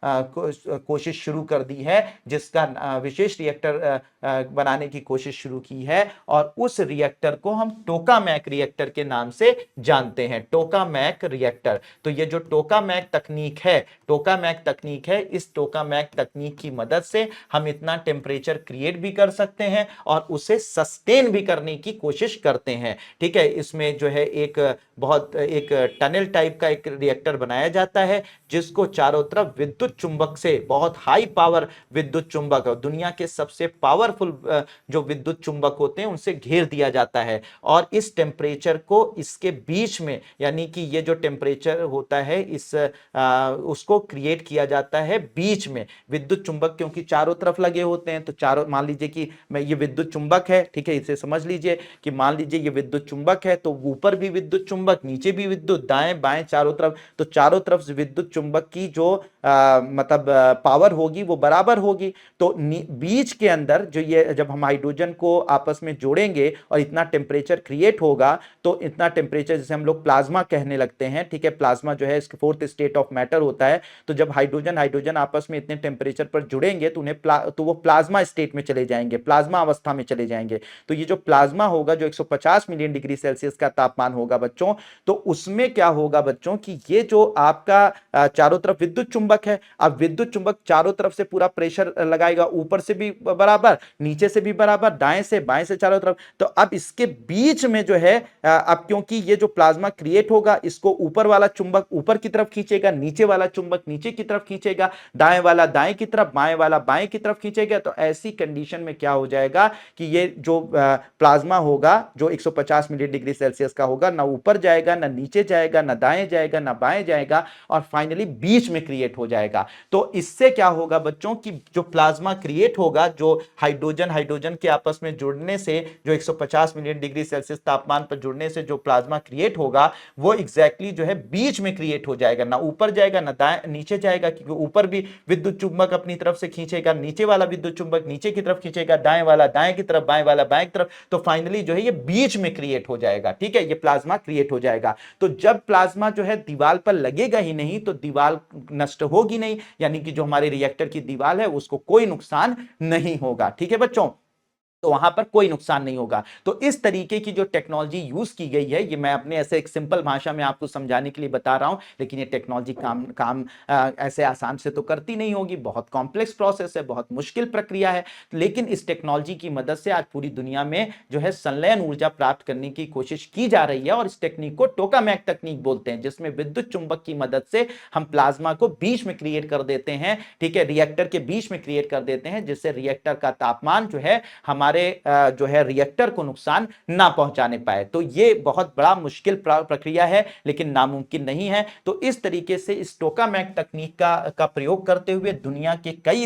कोशिश शुरू कर दी है, जिसका विशेष रिएक्टर बनाने की कोशिश शुरू की है, और उस रिएक्टर को हम टोकामैक रिएक्टर के नाम से जानते हैं, टोकामैक रिएक्टर। तो ये जो टोकामैक तकनीक है, टोकामैक तकनीक है, इस टोकामैक तकनीक की मदद से हम इतना टेम्परेचर क्रिएट भी कर सकते हैं और उसे सस्टेन भी करने की कोशिश करते हैं, ठीक है। इसमें जो है एक टनल टाइप का एक रिएक्टर बनाया जाता है, जिसको चारों तरफ विद्युत चुंबक से, बहुत हाई पावर विद्युत चुंबक, दुनिया के सबसे पावरफुल जो विद्युत चुंबक होते हैं उनसे घेर दिया जाता है, और इस टेम्परेचर को इसके बीच में, यानी कि ये जो टेम्परेचर होता है उसको क्रिएट किया जाता है बीच में। विद्युत चुंबक क्योंकि चारों तरफ लगे होते हैं, तो चारों, मान लीजिए कि ये विद्युत चुंबक है, ठीक है, इसे समझ लीजिए कि मान लीजिए ये विद्युत चुंबक है, तो ऊपर भी विद्युत चुंबक, नीचे भी विद्युत, दाएं बाएं चारों तरफ, तो चारों तरफ विद्युत चुंबक की जो मतलब पावर होगी वो बराबर होगी। तो बीच के अंदर जो ये, जब हम हाइड्रोजन को आपस में जोड़ेंगे और इतना टेम्परेचर क्रिएट होगा, तो इतना टेम्परेचर जिसे हम लोग प्लाज्मा कहने लगते हैं, ठीक है, प्लाज्मा जो है इसका फोर्थ स्टेट ऑफ मैटर होता है। तो जब हाइड्रोजन आपस में इतने टेम्परेचर पर जुड़ेंगे बढ़ेंगे तो तो वो प्लाज्मा स्टेट में चले जाएंगे, प्लाज्मा अवस्था में चले जाएंगे। तो ये जो प्लाज्मा होगा, जो 150 मिलियन डिग्री सेल्सियस का तापमान होगा बच्चों, तो उसमें क्या होगा बच्चों कि ये जो आपका चारों तरफ विद्युत चुंबक है, अब विद्युत चुंबक चारों तरफ से पूरा प्रेशर लगाएगा, ऊपर से भी बराबर, नीचे से भी बराबर, दाएं से बाएं से चारों तरफ। तो अब इसके बीच में जो है अब क्योंकि ये जो प्लाज्मा क्रिएट होगा, इसको ऊपर वाला चुंबक ऊपर की तरफ खींचेगा, नीचे वाला चुंबक नीचे की तरफ खींचेगा, दाएं वाला दाएं की तरफ, बाएं वाला बाएं की तरफ खींचेगा। तो ऐसी कंडीशन में क्या हो जाएगा कि ये जो प्लाज्मा होगा जो 150 मिलियन डिग्री सेल्सियस का होगा, ना ऊपर जाएगा, ना नीचे जाएगा, ना दाएं जाएगा, ना बाएं जाएगा, और फाइनली बीच में क्रिएट हो जाएगा। तो इससे क्या होगा बच्चों कि जो प्लाज्मा क्रिएट होगा, जो हाइड्रोजन हाइड्रोजन के आपस में जुड़ने से, जो 150 मिलियन डिग्री सेल्सियस तापमान पर जुड़ने से जो प्लाज्मा क्रिएट होगा, वो एग्जैक्टली जो है बीच में क्रिएट हो जाएगा, ना ऊपर जाएगा ना दाएं नीचे जाएगा, क्योंकि ऊपर भी विद्युत चुंबक अपनी तरफ से खींचेगा, नीचे वाला विद्युत चुंबक नीचे की तरफ खींचेगा, दाएं वाला दाएं की तरफ, बाएं वाला बाएं की तरफ। तो फाइनली जो है ये बीच में क्रिएट हो जाएगा, ठीक है, ये प्लाज्मा क्रिएट हो जाएगा। तो जब प्लाज्मा जो है दीवार पर लगेगा ही नहीं, तो दीवार नष्ट होगी नहीं, यानी कि जो हमारे रिएक्टर की दीवार है उसको कोई नुकसान नहीं होगा, ठीक है बच्चों, तो वहां पर कोई नुकसान नहीं होगा। तो इस तरीके की जो टेक्नोलॉजी यूज की गई है, ये मैं अपने ऐसे एक सिंपल भाषा में आपको समझाने के लिए बता रहा हूं, लेकिन ये टेक्नोलॉजी काम ऐसे आसान से तो करती नहीं होगी, बहुत कॉम्प्लेक्स प्रोसेस है, बहुत मुश्किल प्रक्रिया है। लेकिन इस टेक्नोलॉजी की मदद से आज पूरी दुनिया में जो है संलयन ऊर्जा प्राप्त करने की कोशिश की जा रही है, और इस टेक्निक को टोकामैक तकनीक बोलते हैं, जिसमें विद्युत चुंबक की मदद से हम प्लाज्मा को बीच में क्रिएट कर देते हैं, ठीक है, रिएक्टर के बीच में क्रिएट कर देते हैं, जिससे रिएक्टर का तापमान जो है हमारे जो है रिएक्टर को नुकसान ना पहुंचाने पाए। तो ये बहुत बड़ा मुश्किल प्रक्रिया है, लेकिन नामुमकिन नहीं है। तो इस तरीके से इस टोकामैक तकनीक का प्रयोग करते हुए दुनिया के कई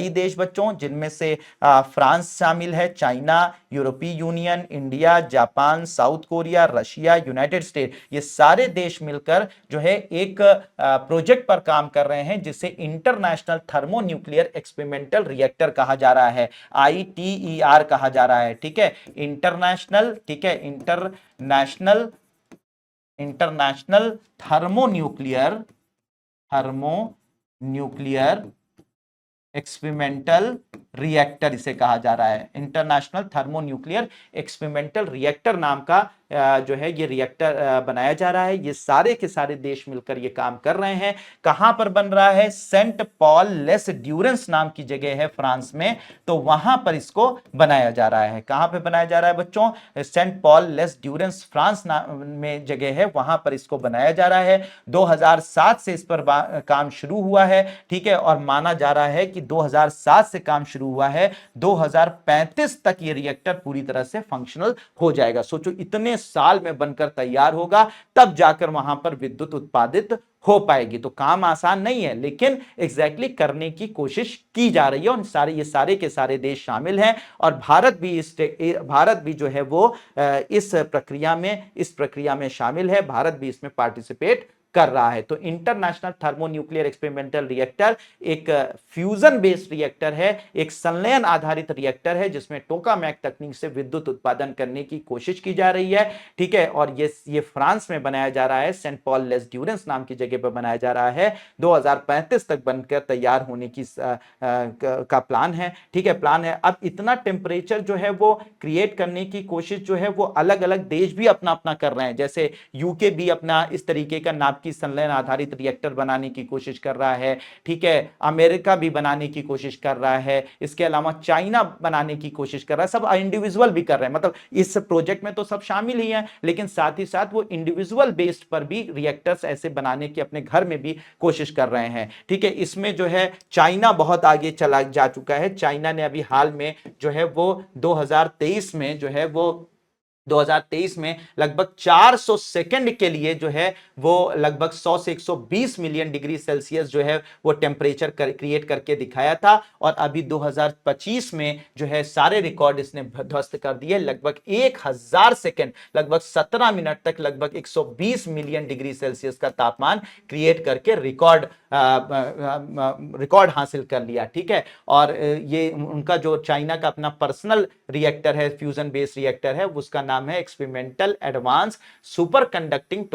देश बच्चों, जिनमें से फ्रांस शामिल है, चाइना, यूरोपीय union, India, Japan, south Korea, Russia, United state, ये सारे देश मिलकर जो है एक प्रोजेक्ट पर काम कर रहे हैं, जिसे इंटरनेशनल थर्मोन्यूक्लियर एक्सपेरिमेंटल रिएक्टर कहा जा रहा है, ITER कहा जा रहा है, ठीक है, इंटरनेशनल, ठीक है, इंटरनेशनल थर्मोन्यूक्लियर एक्सपेरिमेंटल रिएक्टर इसे कहा जा रहा है। इंटरनेशनल थर्मोन्यूक्लियर एक्सपेरिमेंटल रिएक्टर नाम का जो है ये रिएक्टर बनाया जा रहा है। ये सारे के सारे देश मिलकर ये काम कर रहे हैं। कहां पर बन रहा है? सेंट पॉल लेस ड्यूरेंस नाम की जगह है फ्रांस में, तो वहां पर इसको बनाया जा रहा है। कहां पे बनाया जा रहा है बच्चों? सेंट पॉल लेस ड्यूरेंस फ्रांस में जगह है, वहां पर इसको बनाया जा रहा है। 2007 से इस पर काम शुरू हुआ है, ठीक है, और माना जा रहा है कि 2007 से काम शुरू हुआ है, 2035 तक ये रिएक्टर पूरी तरह से फंक्शनल हो जाएगा। सोचो, इतने साल में बनकर तैयार होगा, तब जाकर वहां पर विद्युत उत्पादित हो पाएगी। तो काम आसान नहीं है, लेकिन एग्जैक्टली करने की कोशिश की जा रही है, और ये सारे के सारे देश शामिल हैं, और भारत भी जो है वो इस प्रक्रिया में शामिल है। भारत भी इसमें पार्टिसिपेट कर रहा है। तो इंटरनेशनल थर्मोन्यूक्लियर एक्सपेरिमेंटल रिएक्टर एक फ्यूजन बेस्ड रिएक्टर है, एक संलयन आधारित रिएक्टर है, जिसमें टोकामैक तकनीक से विद्युत उत्पादन करने की कोशिश की जा रही है, ठीक है। और ये फ्रांस में बनाया जा रहा है, सेंट पॉल लेस ड्यूरेंस नाम की जगह पर बनाया जा रहा है। 2035 तक बनकर तैयार होने की का प्लान है, ठीक है, प्लान है। अब इतना टेम्परेचर जो है वो क्रिएट करने की कोशिश जो है वो अलग अलग देश भी अपना अपना कर रहे हैं। जैसे यूके भी अपना इस तरीके का नाभिक की संलयन आधारित रिएक्टर बनाने की कोशिश कर रहा है, ठीक है, अमेरिका भी बनाने की कोशिश कर रहा है, इसके अलावा चाइना बनाने की कोशिश कर रहा है। सब इंडिविजुअल भी कर रहे हैं, मतलब इस प्रोजेक्ट में तो सब शामिल ही हैं, लेकिन साथ ही साथ वो इंडिविजुअल बेस्ड पर भी रिएक्टर्स ऐसे बनाने की अपने घर में भी कोशिश कर रहे हैं, ठीक है। इसमें जो है चाइना बहुत आगे चला जा चुका है। चाइना ने अभी हाल में जो है वो 2023 में जो है वो 2023 में लगभग 400 सेकंड के लिए जो है वो लगभग 100 से 120 मिलियन डिग्री सेल्सियस जो है वो टेम्परेचर क्रिएट करके दिखाया था, और अभी 2025 में जो है सारे रिकॉर्ड इसने ध्वस्त कर दिए। लगभग 1000 सेकंड, लगभग 17 मिनट तक लगभग 120 मिलियन डिग्री सेल्सियस का तापमान क्रिएट करके रिकॉर्ड हासिल कर लिया, ठीक है। और ये उनका जो चाइना का अपना पर्सनल रिएक्टर है, फ्यूजन बेस्ड रिएक्टर है, उसका नाम है experimental advance super conducting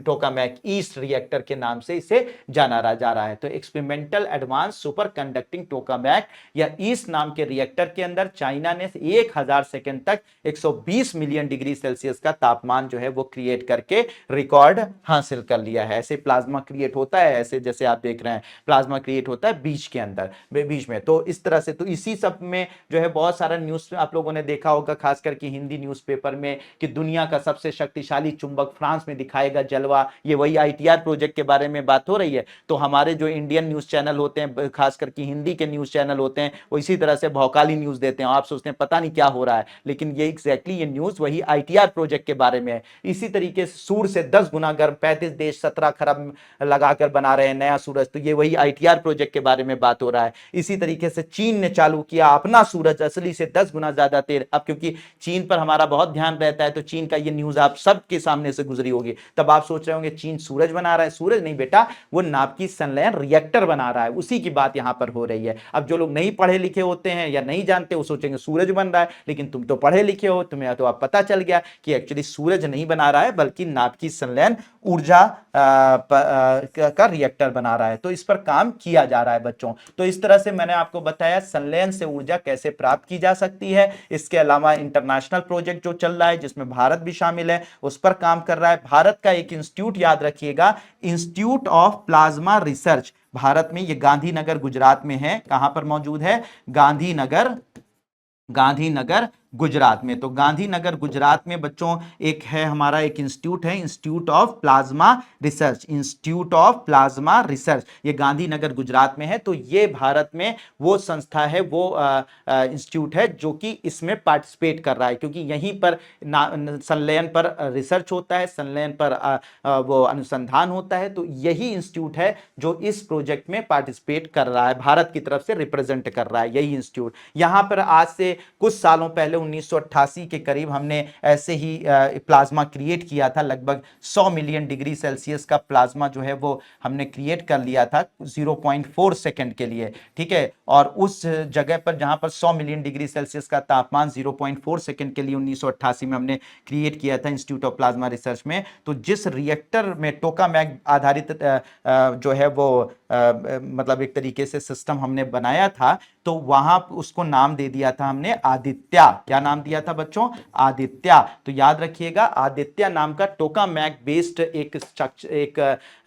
tokamak east reactor के नाम से इसे जाना जा रहा है। तो experimental advance super conducting tokamak या ईस्ट नाम के रिएक्टर के अंदर चाइना ने 1000 सेकेंड तक 120 मिलियन डिग्री सेल्सियस का तापमान जो है वो क्रिएट करके रिकॉर्ड हासिल कर लिया है। ऐसे प्लाज्मा क्रिएट होता है, ऐसे जैसे आप देख रहे हैं प्लाज्मा क्रिएट होता है बीच के अंदर, बीच में। तो इस तरह से, तो इसी सब में जो है बहुत सारा न्यूज आप लोगों ने देखा होगा, खास करके हिंदी न्यूज़पेपर में, कि दुनिया का सबसे शक्तिशाली चुंबक फ्रांस में दिखाएगा जलवा। ये वही आईटीआर प्रोजेक्ट के बारे में बात हो रही है। तो हमारे जो इंडियन न्यूज चैनल होते हैं, खास करके हिंदी के न्यूज चैनल होते हैं, वो इसी तरह से भौकाली न्यूज देते हैं। आप सोचते हैं पता नहीं क्या हो रहा है, लेकिन ये एग्जैक्टली ये न्यूज वही आईटीआर प्रोजेक्ट के बारे में है। इसी तरीके से सूर्य से 10 गुना गर्म 35 देश 17 खरब लगाकर बना रहे हैं नया सूरज, तो ये वही आईटीआर प्रोजेक्ट के बारे में बात हो रहा है। इसी तरीके से चीन ने चालू किया अपना सूरज असली से 10 गुना ज्यादा तेज। अब क्योंकि चीन पर हमारा बहुत ध्यान रहता है, तो चीन का ये न्यूज आप सबके सामने से गुजरी होगी। तब आप सोच रहे होंगे चीन सूरज बना रहा है। सूरज नहीं बेटा, वो नाभिकीय संलयन रिएक्टर बना रहा है, उसी की बात यहां पर हो रही है। अब जो लोग नहीं पढ़े लिखे होते हैं या नहीं जानते, वो सोचेंगे सूरज बन रहा है, लेकिन तुम तो पढ़े लिखे हो, तुम्हें तो अब पता चल गया कि एक्चुअली सूरज नहीं बना रहा है, बल्कि नाभिकीय संलयन ऊर्जा का रिएक्टर बना रहा है। तो इस पर काम किया जा रहा है बच्चों। तो इस तरह से मैंने आपको बताया संलयन से ऊर्जा कैसे प्राप्त की जा सकती है। इसके अलावा इंटरनेशनल प्रोजेक्ट जो चल रहा है, जिसमें भारत भी शामिल है, उस पर काम कर रहा है। भारत का एक इंस्टीट्यूट याद रखिएगा, institute of plasma research, Bharat में, ये गांधीनगर गुजरात में है। कहां पर मौजूद है? गांधीनगर गुजरात में। तो गांधीनगर गुजरात में बच्चों एक है हमारा, एक इंस्टीट्यूट है, institute of plasma research, institute of plasma research, ये गांधीनगर गुजरात में है। तो ये भारत में वो संस्था है, वो इंस्टीट्यूट है जो कि इसमें पार्टिसिपेट कर रहा है, क्योंकि यहीं पर संलयन पर रिसर्च होता है, संलयन पर वो अनुसंधान होता है। तो यही इंस्टीट्यूट है जो इस प्रोजेक्ट में पार्टिसिपेट कर रहा है, भारत की तरफ से रिप्रेजेंट कर रहा है यही इंस्टीट्यूट। यहां पर आज से कुछ सालों पहले 1988 के करीब हमने ऐसे ही प्लाज्मा क्रिएट किया था। लगभग 100 मिलियन डिग्री सेल्सियस का प्लाज्मा जो है वो हमने क्रिएट कर लिया था 0.4 सेकंड के लिए, ठीक है। और उस जगह पर जहां पर 100 मिलियन डिग्री सेल्सियस का तापमान 0.4 सेकंड के लिए 1988 में हमने क्रिएट किया था इंस्टीट्यूट ऑफ प्लाज्मा रिसर्च में। तो जिस रिएक्टर में टोकामैक आधारित जो है वो मतलब एक तरीके से सिस्टम हमने बनाया था, तो वहां उसको नाम दे दिया था हमने आदित्य। क्या नाम दिया था बच्चों? आदित्य। तो याद रखिएगा, आदित्य नाम का टोकामैक बेस्ड एक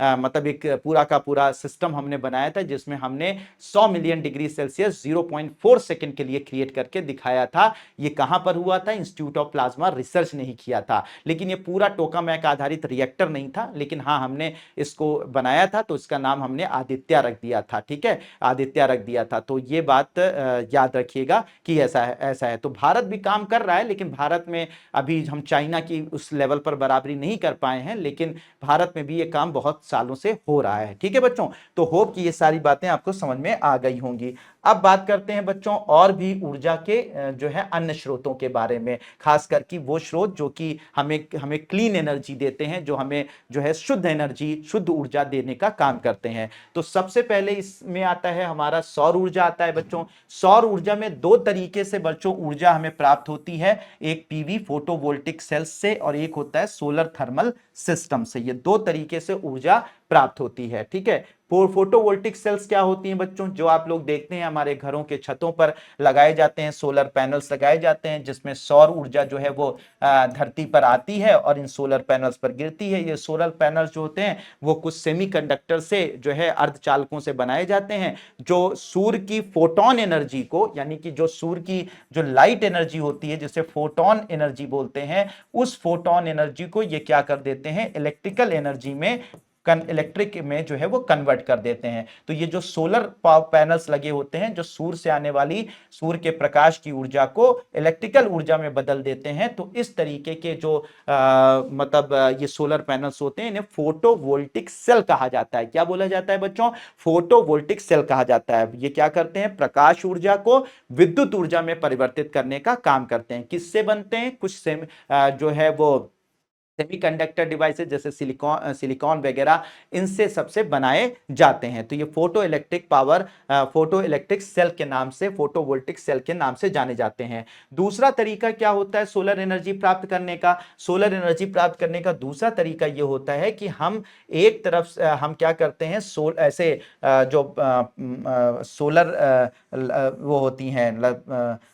मतलब एक पूरा का पूरा सिस्टम हमने बनाया था, जिसमें हमने 100 मिलियन डिग्री सेल्सियस 0.4 सेकंड के लिए क्रिएट करके दिखाया था। ये कहां पर हुआ था? इंस्टीट्यूट ऑफ प्लाज्मा रिसर्च ने ही किया था। लेकिन ये पूरा टोकामैक आधारित रिएक्टर नहीं था, लेकिन हाँ हमने इसको बनाया था, तो इसका नाम हमने आदित्य रख दिया था, ठीक है, आदित्य रख दिया था। तो ये बात याद रखिएगा कि ऐसा है। तो भारत भी काम कर रहा है, लेकिन भारत में अभी हम चाइना की उस लेवल पर बराबरी नहीं कर पाए हैं, लेकिन भारत में भी ये काम बहुत सालों से हो रहा है, ठीक है बच्चों। तो होप कि ये सारी बातें आपको समझ में आ गई होंगी। अब बात करते हैं बच्चों और भी ऊर्जा के जो है अन्य स्रोतों के बारे में, खास करके वो स्रोत जो कि हमें क्लीन एनर्जी देते हैं, जो हमें जो है शुद्ध एनर्जी, शुद्ध ऊर्जा देने का काम करते हैं। तो सबसे पहले इसमें आता है हमारा सौर ऊर्जा आता है बच्चों। सौर ऊर्जा में दो तरीके से बच्चों ऊर्जा हमें प्राप्त होती है, एक पीवी फोटोवोल्टिक सेल्स से और एक होता है सोलर थर्मल सिस्टम से। ये दो तरीके से ऊर्जा प्राप्त होती है, ठीक है। फोटोवोल्टिक सेल्स क्या होती हैं बच्चों? जो आप लोग देखते हैं हमारे घरों के छतों पर लगाए जाते हैं, सोलर पैनल्स लगाए जाते हैं, जिसमें सौर ऊर्जा जो है वो धरती पर आती है और इन सोलर पैनल्स पर गिरती है। ये सोलर पैनल्स जो होते हैं वो कुछ सेमीकंडक्टर से जो है अर्धचालकों से बनाए जाते हैं, जो सूर्य की फोटोन एनर्जी को, यानी कि जो सूर्य की जो लाइट एनर्जी होती है जिसे फोटोन एनर्जी बोलते हैं, उस फोटोन एनर्जी को ये क्या कर देते हैं, इलेक्ट्रिकल एनर्जी में, इलेक्ट्रिक में जो है वो कन्वर्ट कर देते हैं। तो ये जो सोलर पैनल्स लगे होते हैं, जो सूर्य से आने वाली, सूर्य के प्रकाश की ऊर्जा को इलेक्ट्रिकल ऊर्जा में बदल देते हैं। तो इस तरीके के जो मतलब ये सोलर पैनल्स होते हैं, इन्हें फोटोवोल्टिक सेल कहा जाता है। क्या बोला जाता है बच्चों? फोटोवोल्टिक सेल कहा जाता है। ये क्या करते हैं? प्रकाश ऊर्जा को विद्युत ऊर्जा में परिवर्तित करने का काम करते हैं। किससे बनते हैं? कुछ से जो है वो सेमीकंडक्टर डिवाइसेस जैसे सिलिकॉन वगैरह इनसे सबसे बनाए जाते हैं। तो ये photo electric power, photo electric cell के नाम से, फोटोवोल्टिक सेल के नाम से जाने जाते हैं। दूसरा तरीका क्या होता है सोलर एनर्जी प्राप्त करने का? सोलर एनर्जी प्राप्त करने का दूसरा तरीका ये होता है कि हम एक तरफ हम क्या करते हैं, ऐसे जो सोलर वो होती हैं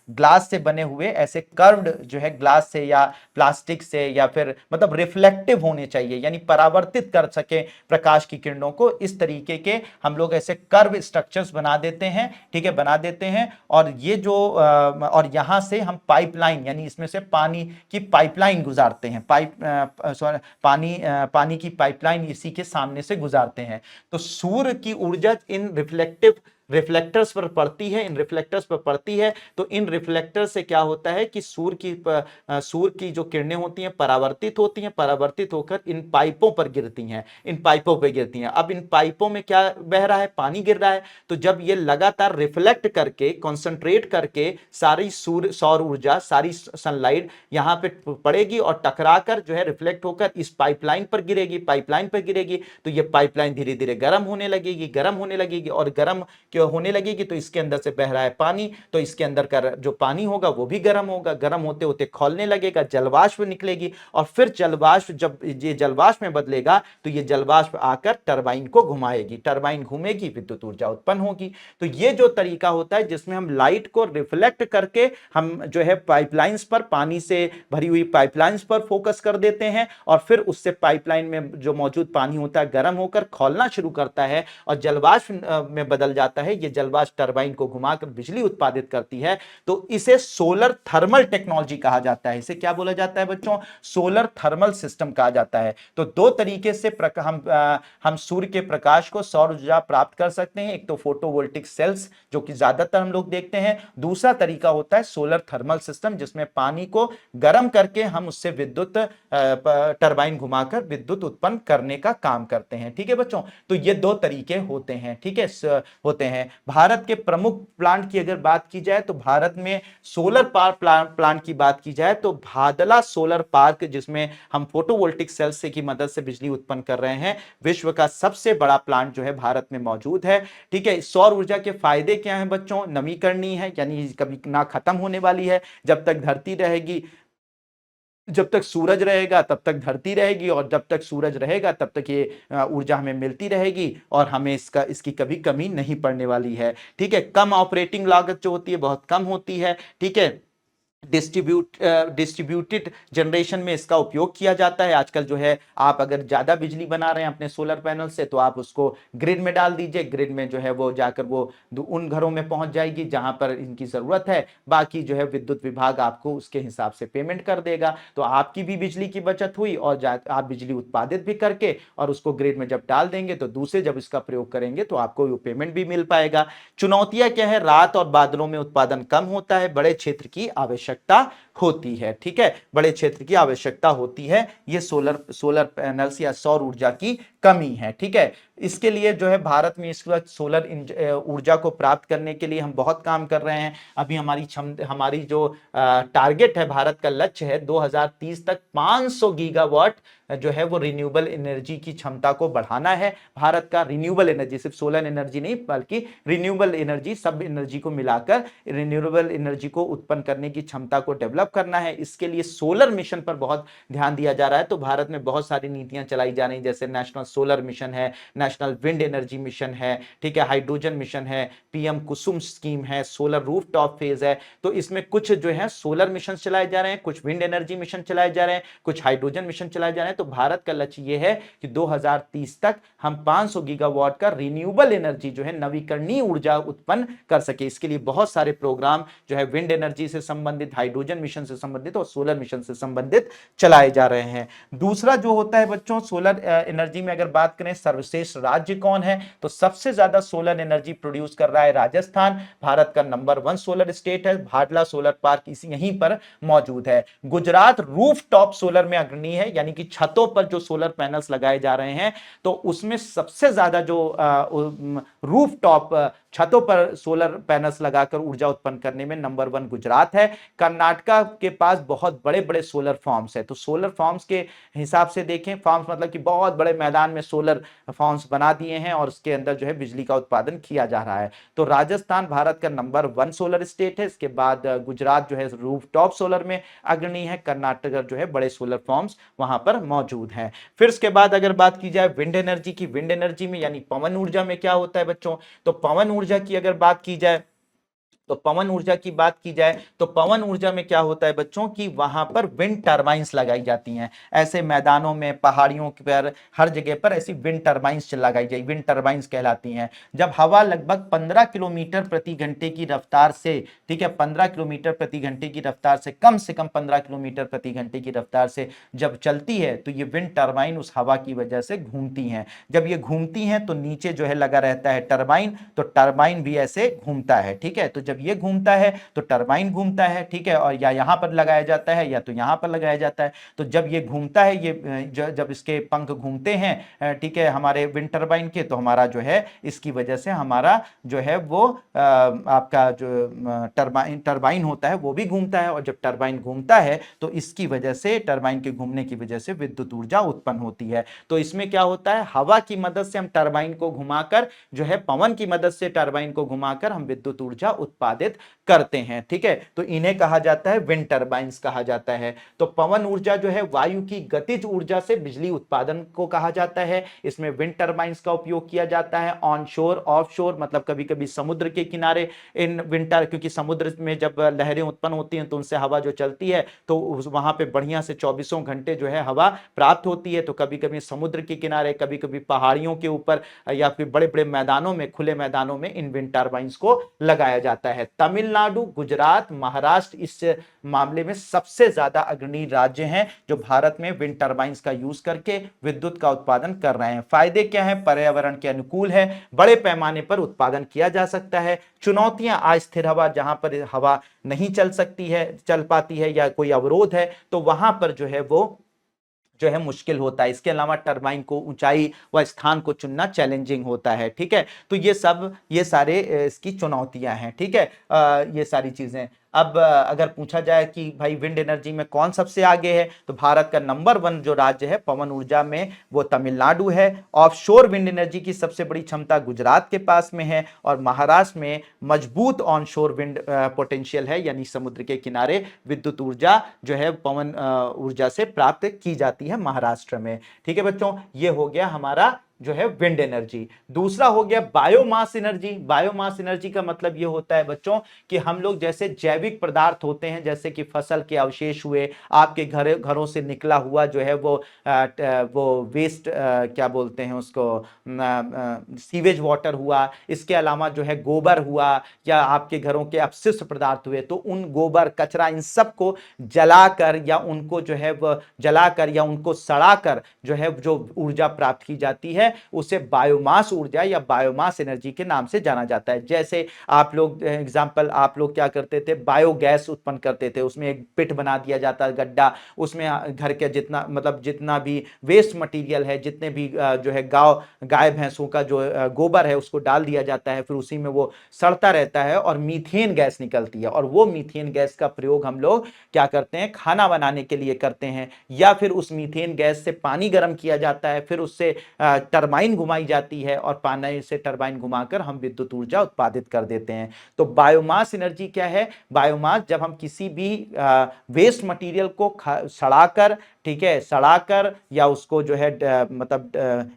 ग्लास से बने हुए ऐसे कर्व्ड जो है, ग्लास से या प्लास्टिक से, या फिर मतलब रिफ्लेक्टिव होने चाहिए, यानी परावर्तित कर सके प्रकाश की किरणों को, इस तरीके के हम लोग ऐसे कर्व स्ट्रक्चर्स बना देते हैं, ठीक है, बना देते हैं। और ये जो और यहां से हम पाइपलाइन, यानी इसमें से पानी की पाइपलाइन गुजारते हैं, पानी की पाइपलाइन इसी के सामने से गुजारते हैं। तो सूर्य की ऊर्जा इन रिफ्लेक्टर्स पर पड़ती है, इन रिफ्लेक्टर्स पर पड़ती है। तो इन रिफ्लेक्टर से क्या होता है कि सूर्य की जो किरणें होती हैं परावर्तित होती हैं, परावर्तित होकर इन पाइपों पर गिरती हैं, इन पाइपों पर गिरती हैं। अब इन पाइपों में क्या बह रहा है? पानी गिर रहा है। तो जब ये लगातार रिफ्लेक्ट करके, कॉन्सेंट्रेट करके सारी सौर ऊर्जा, सारी सनलाइट यहां पे पड़ेगी और टकराकर जो है रिफ्लेक्ट होकर इस पाइपलाइन पर गिरेगी, पाइपलाइन पर गिरेगी। तो ये पाइपलाइन धीरे धीरे गर्म होने लगेगी, गर्म होने लगेगी, और गर्म क्यों होने लगेगी? तो इसके अंदर से बह रहा है पानी, तो इसके अंदर का जो पानी होगा वो भी गर्म होगा, गर्म होते होते खौलने लगेगा, जलवाष्प निकलेगी, और फिर जलवाष्प, जब ये जलवाष्प में बदलेगा तो ये जलवाष्प आकर टरबाइन को घुमाएगी, टरबाइन घूमेगी, विद्युत ऊर्जा उत्पन्न होगी। तो ये जो तरीका होता है जिसमें हम लाइट को रिफ्लेक्ट करके हम जो है पाइपलाइंस पर, पानी से भरी हुई पाइपलाइंस पर फोकस कर देते हैं, और फिर उससे पाइपलाइन में जो मौजूद पानी होता है गर्म होकर खौलना शुरू करता है और जलवाष्प में बदल जाता है। ये जलवाष्प टरबाइन को घुमाकर बिजली उत्पादित करती है। तो इसे सोलर थर्मल टेक्नोलॉजी कहा जाता है। इसे क्या बोला जाता है बच्चों? सोलर थर्मल सिस्टम कहा जाता है। तो दो तरीके से हम सूर्य के प्रकाश को सौर ऊर्जा प्राप्त कर सकते हैं। एक तो फोटोवोल्टिक सेल्स जो कि ज्यादातर हम लोग देखते हैं, दूसरा तरीका होता है सोलर थर्मल सिस्टम जिसमें पानी को गर्म करके हम उससे विद्युत टरबाइन घुमाकर विद्युत उत्पन्न करने का काम करते हैं। ठीक है बच्चों, तो ये दो तरीके होते हैं। ठीक है, होते हैं। भारत के प्रमुख प्लांट की अगर बात की जाए तो भारत में सोलर पावर प्लांट की बात की जाए तो भादला सोलर पार्क, जिसमें हम फोटोवोल्टिक सेल्स की मदद से बिजली उत्पन्न कर रहे हैं, विश्व का सबसे बड़ा प्लांट जो है भारत में मौजूद है। ठीक है, सौर ऊर्जा के फायदे क्या हैं बच्चों? नवीकरणीय है, यानी कभी ना खत्म होने वाली है। जब तक धरती रहेगी, जब तक सूरज रहेगा तब तक धरती रहेगी, और जब तक सूरज रहेगा तब तक ये ऊर्जा हमें मिलती रहेगी, और हमें इसकी कभी कमी नहीं पड़ने वाली है। ठीक है, कम ऑपरेटिंग लागत जो होती है बहुत कम होती है। ठीक है, डिस्ट्रीब्यूटेड जनरेशन में इसका उपयोग किया जाता है। आजकल जो है आप अगर ज्यादा बिजली बना रहे हैं अपने सोलर पैनल से, तो आप उसको ग्रिड में डाल दीजिए, ग्रिड में जो है वो जाकर वो उन घरों में पहुंच जाएगी जहां पर इनकी जरूरत है। बाकी जो है विद्युत विभाग आपको उसके हिसाब से पेमेंट कर देगा। तो आपकी भी बिजली की बचत हुई, और आप बिजली उत्पादित भी करके और उसको ग्रिड में जब डाल देंगे तो दूसरे जब इसका प्रयोग करेंगे तो आपको वो पेमेंट भी मिल पाएगा। चुनौतियां क्या है? रात और बादलों में उत्पादन कम होता है, बड़े क्षेत्र की आवश्यकता होती है। ठीक है, बड़े क्षेत्र की आवश्यकता होती है। ये सोलर पैनल्स या सौर ऊर्जा की कमी है। ठीक है, इसके लिए जो है भारत में इस वक्त सोलर ऊर्जा को प्राप्त करने के लिए हम बहुत काम कर रहे हैं। अभी हमारी जो टारगेट है, भारत का लक्ष्य है 2030 तक 500 गीगावाट जो है वो रिन्यूएबल एनर्जी की क्षमता को बढ़ाना है। भारत का रिन्यूएबल एनर्जी, सिर्फ सोलर एनर्जी नहीं बल्कि रिन्यूएबल एनर्जी, सब एनर्जी को मिलाकर रिन्यूएबल एनर्जी को उत्पन्न करने की क्षमता को डेवलप करना है। इसके लिए सोलर मिशन पर बहुत ध्यान दिया जा रहा है। तो भारत में बहुत सारी नीतियां चलाई जा रही, जैसे नेशनल सोलर मिशन है, नेशनल विंड एनर्जी मिशन है, ठीक है, हाइड्रोजन मिशन है, पीएम कुसुम स्कीम है, सोलर रूफटॉप फेज है। तो इसमें कुछ जो है सोलर मिशन चलाए जा रहे हैं, कुछ विंड एनर्जी मिशन चलाए जा रहे हैं, कुछ हाइड्रोजन मिशन चलाए जा रहे हैं। तो भारत का लक्ष्य यह है कि 2030 तक हम 500 गीगावाट का रिन्यूएबल एनर्जी जो है नवीकरणीय ऊर्जा उत्पन्न कर सके। इसके लिए बहुत सारे प्रोग्राम जो है विंड एनर्जी से संबंधित, हाइड्रोजन मिशन से संबंधित और सोलर मिशन से संबंधित चलाए जा रहे हैं। दूसरा जो होता है बच्चों, सोलर एनर्जी में अगर बात करें सर्वश्रेष्ठ राज्य कौन है, तो सबसे ज्यादा सोलर एनर्जी प्रोड्यूस कर रहा है राजस्थान। भारत का नंबर 1 सोलर स्टेट है। भाडला सोलर पार्क यहीं पर मौजूद है। गुजरात रूफ टॉप सोलर में अग्रणी है, यानी कि छतों पर जो सोलर पैनल्स लगाए जा रहे हैं तो उसमें सबसे ज्यादा जो रूफ टॉप छतों पर सोलर पैनल्स लगाकर ऊर्जा उत्पन्न करने में नंबर 1 गुजरात है। कर्नाटका के पास बहुत बड़े बड़े सोलर फार्म्स है। तो सोलर फार्म्स के हिसाब से देखें, फार्म्स मतलब कि बहुत बड़े मैदान में सोलर फार्म्स बना दिए हैं और उसके अंदर जो है बिजली का उत्पादन किया जा रहा है। तो राजस्थान भारत का नंबर 1 सोलर स्टेट है। इसके बाद गुजरात जो है रूफ टॉप सोलर में अग्रणी है। कर्नाटक जो है बड़े सोलर फार्म्स वहां पर मौजूद हैं। फिर इसके बाद अगर बात की जाए विंड एनर्जी की, विंड एनर्जी में यानी पवन ऊर्जा में क्या होता है बच्चों, तो पवन ऊर्जा की अगर बात की जाए, तो पवन ऊर्जा की बात की जाए तो पवन ऊर्जा में क्या होता है बच्चों की वहां पर विंड टर्बाइंस लगाई जाती हैं। ऐसे मैदानों में, पहाड़ियों पर, हर जगह पर ऐसी विंड टर्बाइंस लगाई जाए, विंड टर्बाइंस कहलाती हैं। जब हवा लगभग 15 किलोमीटर प्रति घंटे की रफ्तार से, ठीक है, 15 किलोमीटर प्रति घंटे की रफ्तार से कम 15 किलोमीटर प्रति घंटे की रफ्तार से जब चलती है तो ये विंड टर्बाइन उस हवा की वजह से घूमती हैं। जब ये घूमती हैं तो नीचे जो है लगा रहता है टर्बाइन, तो टर्बाइन भी ऐसे घूमता है। ठीक है, तो जब ये घूमता है तो टरबाइन घूमता है। ठीक है, और या यहां पर लगाया जाता है या तो यहां पर लगाया जाता है। तो जब ये घूमता है, ये जब इसके पंख घूमते हैं, ठीक है, हमारे विंड टरबाइन के, तो हमारा जो है इसकी वजह से हमारा जो है वो आपका जो टरबाइन होता है वो भी घूमता है। और जब टरबाइन घूमता है तो इसकी वजह से, टरबाइन के घूमने की वजह से विद्युत ऊर्जा उत्पन्न होती है। तो इसमें क्या होता है, हवा की मदद से हम टरबाइन को घुमाकर जो है, पवन की मदद से टरबाइन को घुमाकर हम विद्युत ऊर्जा उत्पादित करते हैं। ठीक है, तो इन्हें कहा जाता है विंड टरबाइंस कहा जाता है। तो पवन ऊर्जा जो है वायु की गतिज ऊर्जा से बिजली उत्पादन को कहा जाता है। इसमें विंड टरबाइंस का उपयोग किया जाता है ऑनशोर, ऑफशोर, मतलब कभी कभी समुद्र के किनारे इन विंटर, क्योंकि समुद्र में जब लहरें उत्पन्न होती हैं तो उनसे हवा जो चलती है तो वहां पे बढ़िया से 24 घंटे जो है हवा प्राप्त होती है। तो कभी कभी समुद्र के किनारे, कभी कभी पहाड़ियों के ऊपर या फिर बड़े बड़े मैदानों में, खुले मैदानों में इन विंड टरबाइंस को लगाया जाता है। तमिलनाडु, गुजरात, महाराष्ट्र इस मामले में सबसे ज्यादा अग्रणी राज्य हैं जो भारत में विंड टरबाइंस का यूज करके विद्युत का उत्पादन कर रहे हैं। फायदे क्या है, पर्यावरण के अनुकूल है, बड़े पैमाने पर उत्पादन किया जा सकता है। चुनौतियां, अस्थिर हवा, जहां पर हवा नहीं चल सकती है, चल पाती है, या कोई अवरोध है तो वहां पर जो है वो जो है मुश्किल होता है। इसके अलावा टरबाइन को ऊंचाई व स्थान को चुनना चैलेंजिंग होता है। ठीक है, तो ये सारे इसकी चुनौतियां हैं। ठीक है, ये सारी चीजें। अब अगर पूछा जाए कि भाई विंड एनर्जी में कौन सबसे आगे है, तो भारत का नंबर 1 जो राज्य है पवन ऊर्जा में वो तमिलनाडु है। ऑफशोर विंड एनर्जी की सबसे बड़ी क्षमता गुजरात के पास में है। और महाराष्ट्र में मजबूत ऑनशोर विंड पोटेंशियल है, यानी समुद्र के किनारे विद्युत ऊर्जा जो है पवन ऊर्जा से प्राप्त की जाती है महाराष्ट्र में। ठीक है बच्चों, ये हो गया हमारा जो है विंड एनर्जी। दूसरा हो गया बायोमास एनर्जी। बायोमास एनर्जी का मतलब ये होता है बच्चों कि हम लोग जैसे जैविक पदार्थ होते हैं, जैसे कि फसल के अवशेष हुए, आपके घरों से निकला हुआ जो है वो वेस्ट, क्या बोलते हैं उसको, सीवेज वाटर हुआ, इसके अलावा जो है गोबर हुआ, या आपके घरों के अपशिष्ट पदार्थ हुए, तो उन गोबर, कचरा, इन सबको जलाकर या उनको जो है वह जलाकर या उनको सड़ाकर जो है जो ऊर्जा प्राप्त की जाती है उसे बायोमास ऊर्जा या बायोमास एनर्जी के नाम से जाना जाता है। जैसे आप लोग एग्जांपल, आप लोग क्या करते थे, बायोगैस उत्पन्न करते थे, उसमें एक पिट बना दिया जाता है, गड्ढा, उसमें घर के जितना, मतलब जितना भी वेस्ट मटेरियल है, जितने भी जो है गाय भैंसों का जो गोबर है उसको डाल दिया जाता है, फिर उसी में वो सड़ता रहता है और मीथेन गैस निकलती है। और वो मीथेन गैस का प्रयोग हम लोग क्या करते हैं, खाना बनाने के लिए करते हैं, या फिर उस मीथेन गैस से पानी गर्म किया जाता है, फिर उससे टरबाइन घुमाई जाती है और पानी से टरबाइन घुमाकर हम विद्युत ऊर्जा उत्पादित कर देते हैं। तो बायोमास एनर्जी क्या है, बायोमास जब हम किसी भी वेस्ट मटेरियल को सड़ाकर, ठीक है, सड़ाकर या उसको जो है मतलब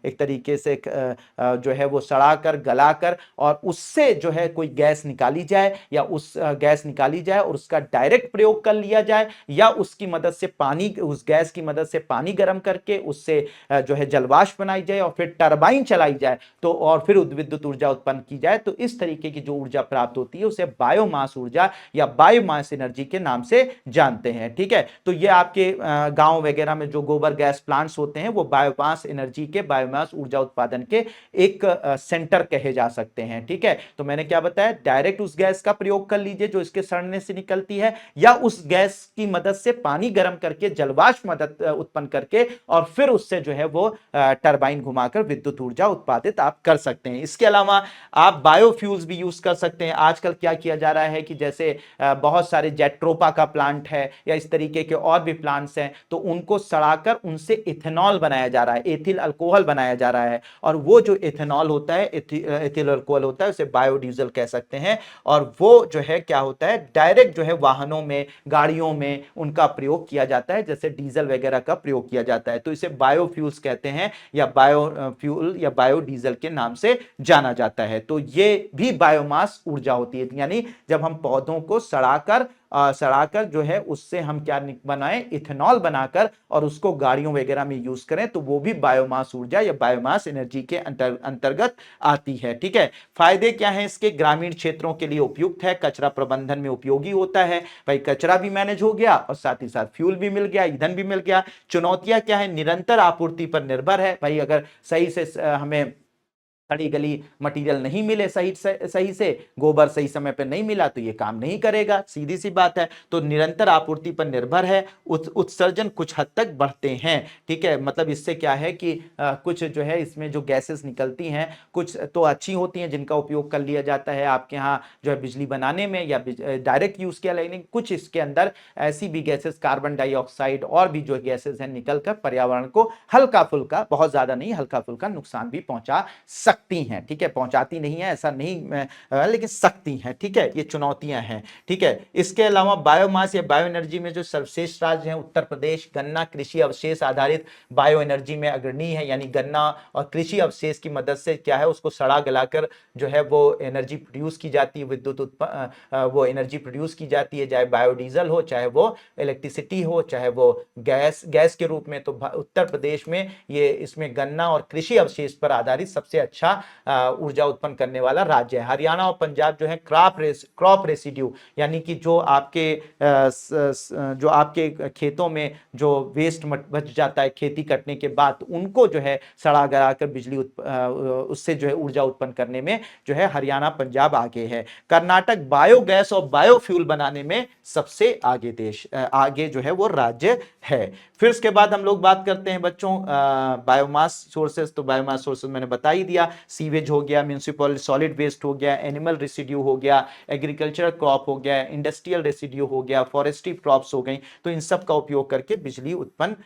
एक तरीके से जो है वो सड़ाकर, गलाकर, और उससे जो है कोई गैस निकाली जाए, या उस गैस निकाली जाए और उसका डायरेक्ट प्रयोग कर लिया जाए, या उसकी मदद से पानी, उस गैस की मदद से पानी गर्म करके उससे जो है जलवाष्प बनाई जाए और फिर टरबाइन चलाई जाए, तो और फिर विद्युत ऊर्जा उत्पन्न की जाए, तो इस तरीके की जो ऊर्जा प्राप्त होती है उसे बायोमास ऊर्जा या बायोमास एनर्जी के नाम से जानते हैं। ठीक है, तो ये आपके गांव वगैरह में जो गोबर गैस प्लांट्स होते हैं वो बायोमास एनर्जी के, बायोमास ऊर्जा उत्पादन के एक सेंटर कहे जा सकते हैं। ठीक है, तो मैंने क्या बताया, डायरेक्ट उस गैस का प्रयोग कर लीजिए जो इसके सड़ने से निकलती है, या उस गैस की मदद से पानी गर्म करके जलवाष्प मदद उत्पन्न करके और फिर उससे जो है वो टरबाइन घुमाकर बनाकर विद्युत ऊर्जा उत्पादित आप कर सकते हैं। इसके अलावा आप बायोफ्यूल्स भी यूज कर सकते हैं। आजकल क्या किया जा रहा है कि जैसे बहुत सारे जेट्रोपा का प्लांट है या इस तरीके के और भी प्लांट्स हैं, तो उनको सड़ाकर उनसे इथेनॉल बनाया जा रहा है, एथिल अल्कोहल बनाया जा रहा है, और वो जो इथेनॉल होता है, एथिल अल्कोहल होता है, उसे बायोडीजल कह सकते हैं। और वो जो है क्या होता है, डायरेक्ट जो है वाहनों में, गाड़ियों में उनका प्रयोग किया जाता है, जैसे डीजल वगैरह का प्रयोग किया जाता है। तो इसे बायोफ्यूल्स कहते हैं या बायोफ्यूल या बायोडीजल के नाम से जाना जाता है। तो ये भी बायोमास ऊर्जा होती है, यानी जब हम पौधों को सड़ाकर जो है उससे हम क्या बनाएं, इथेनॉल बनाकर और उसको गाड़ियों वगैरह में यूज करें, तो वो भी बायोमास ऊर्जा या बायोमास एनर्जी के अंतर्गत आती है। ठीक है, फायदे क्या है इसके? ग्रामीण क्षेत्रों के लिए उपयुक्त है, कचरा प्रबंधन में उपयोगी होता है। भाई कचरा भी मैनेज हो गया और साथ ही साथ फ्यूल भी मिल गया, ईंधन भी मिल गया। चुनौतियां क्या है? निरंतर आपूर्ति पर निर्भर है। भाई अगर सही से हमें खड़ी गली मटेरियल नहीं मिले, सही से गोबर सही समय पर नहीं मिला, तो ये काम नहीं करेगा, सीधी सी बात है। तो निरंतर आपूर्ति पर निर्भर है। उत्सर्जन कुछ हद तक बढ़ते हैं। ठीक है, मतलब इससे क्या है कि कुछ जो है इसमें जो गैसेस निकलती हैं, कुछ तो अच्छी होती हैं जिनका उपयोग कर लिया जाता है आपके यहाँ जो है बिजली बनाने में या डायरेक्ट यूज किया, लेकिन कुछ इसके अंदर ऐसी भी गैसेस, कार्बन डाइऑक्साइड और भी जो गैसेस हैं, निकलकर पर्यावरण को हल्का फुल्का, बहुत ज्यादा नहीं, हल्का फुल्का नुकसान भी पहुंचा सकती हैं। ठीक है, पहुंचाती नहीं है ऐसा नहीं, लेकिन सकती हैं। ठीक है, ये चुनौतियां हैं। ठीक है, इसके अलावा बायोमास या बायो एनर्जी में जो सर्वश्रेष्ठ राज्य हैं, उत्तर प्रदेश गन्ना कृषि अवशेष आधारित बायो एनर्जी में अग्रणी है। यानी गन्ना और कृषि अवशेष की मदद से क्या है, उसको सड़ा गलाकर जो है वो एनर्जी प्रोड्यूस की जाती है, वो एनर्जी प्रोड्यूस की जाती है, चाहे बायोडीजल हो, चाहे वो इलेक्ट्रिसिटी हो, चाहे वो गैस के रूप में। तो उत्तर प्रदेश में ये इसमें गन्ना और कृषि अवशेष पर आधारित सबसे अच्छा ऊर्जा उत्पन्न करने वाला राज्य है। हरियाणा और पंजाब जो है क्रॉप रेसिड्यू, यानी कि जो आपके खेतों में जो वेस्ट बच जाता है खेती कटने के बाद, उनको जो है सड़ा गलाकर बिजली उससे जो है ऊर्जा उत्पन्न करने में जो है हरियाणा पंजाब आगे है। कर्नाटक बायोगैस और बायोफ्यूल बनाने में सबसे आगे जो है वो राज्य है। फिर उसके बाद हम लोग बात करते हैं बच्चों बायोमास सोर्सेस। तो बायोमास सोर्सेस मैंने बता ही दिया, सीवेज हो गया, म्यूनिसिपल सॉलिड वेस्ट हो गया, एनिमल रेसिड्यू हो गया, एग्रीकल्चरल क्रॉप हो गया, इंडस्ट्रियल रेसिड्यू हो गया, फॉरेस्ट्री क्रॉप्स हो गई। तो इन सब का उपयोग करके बिजली उत्पन्न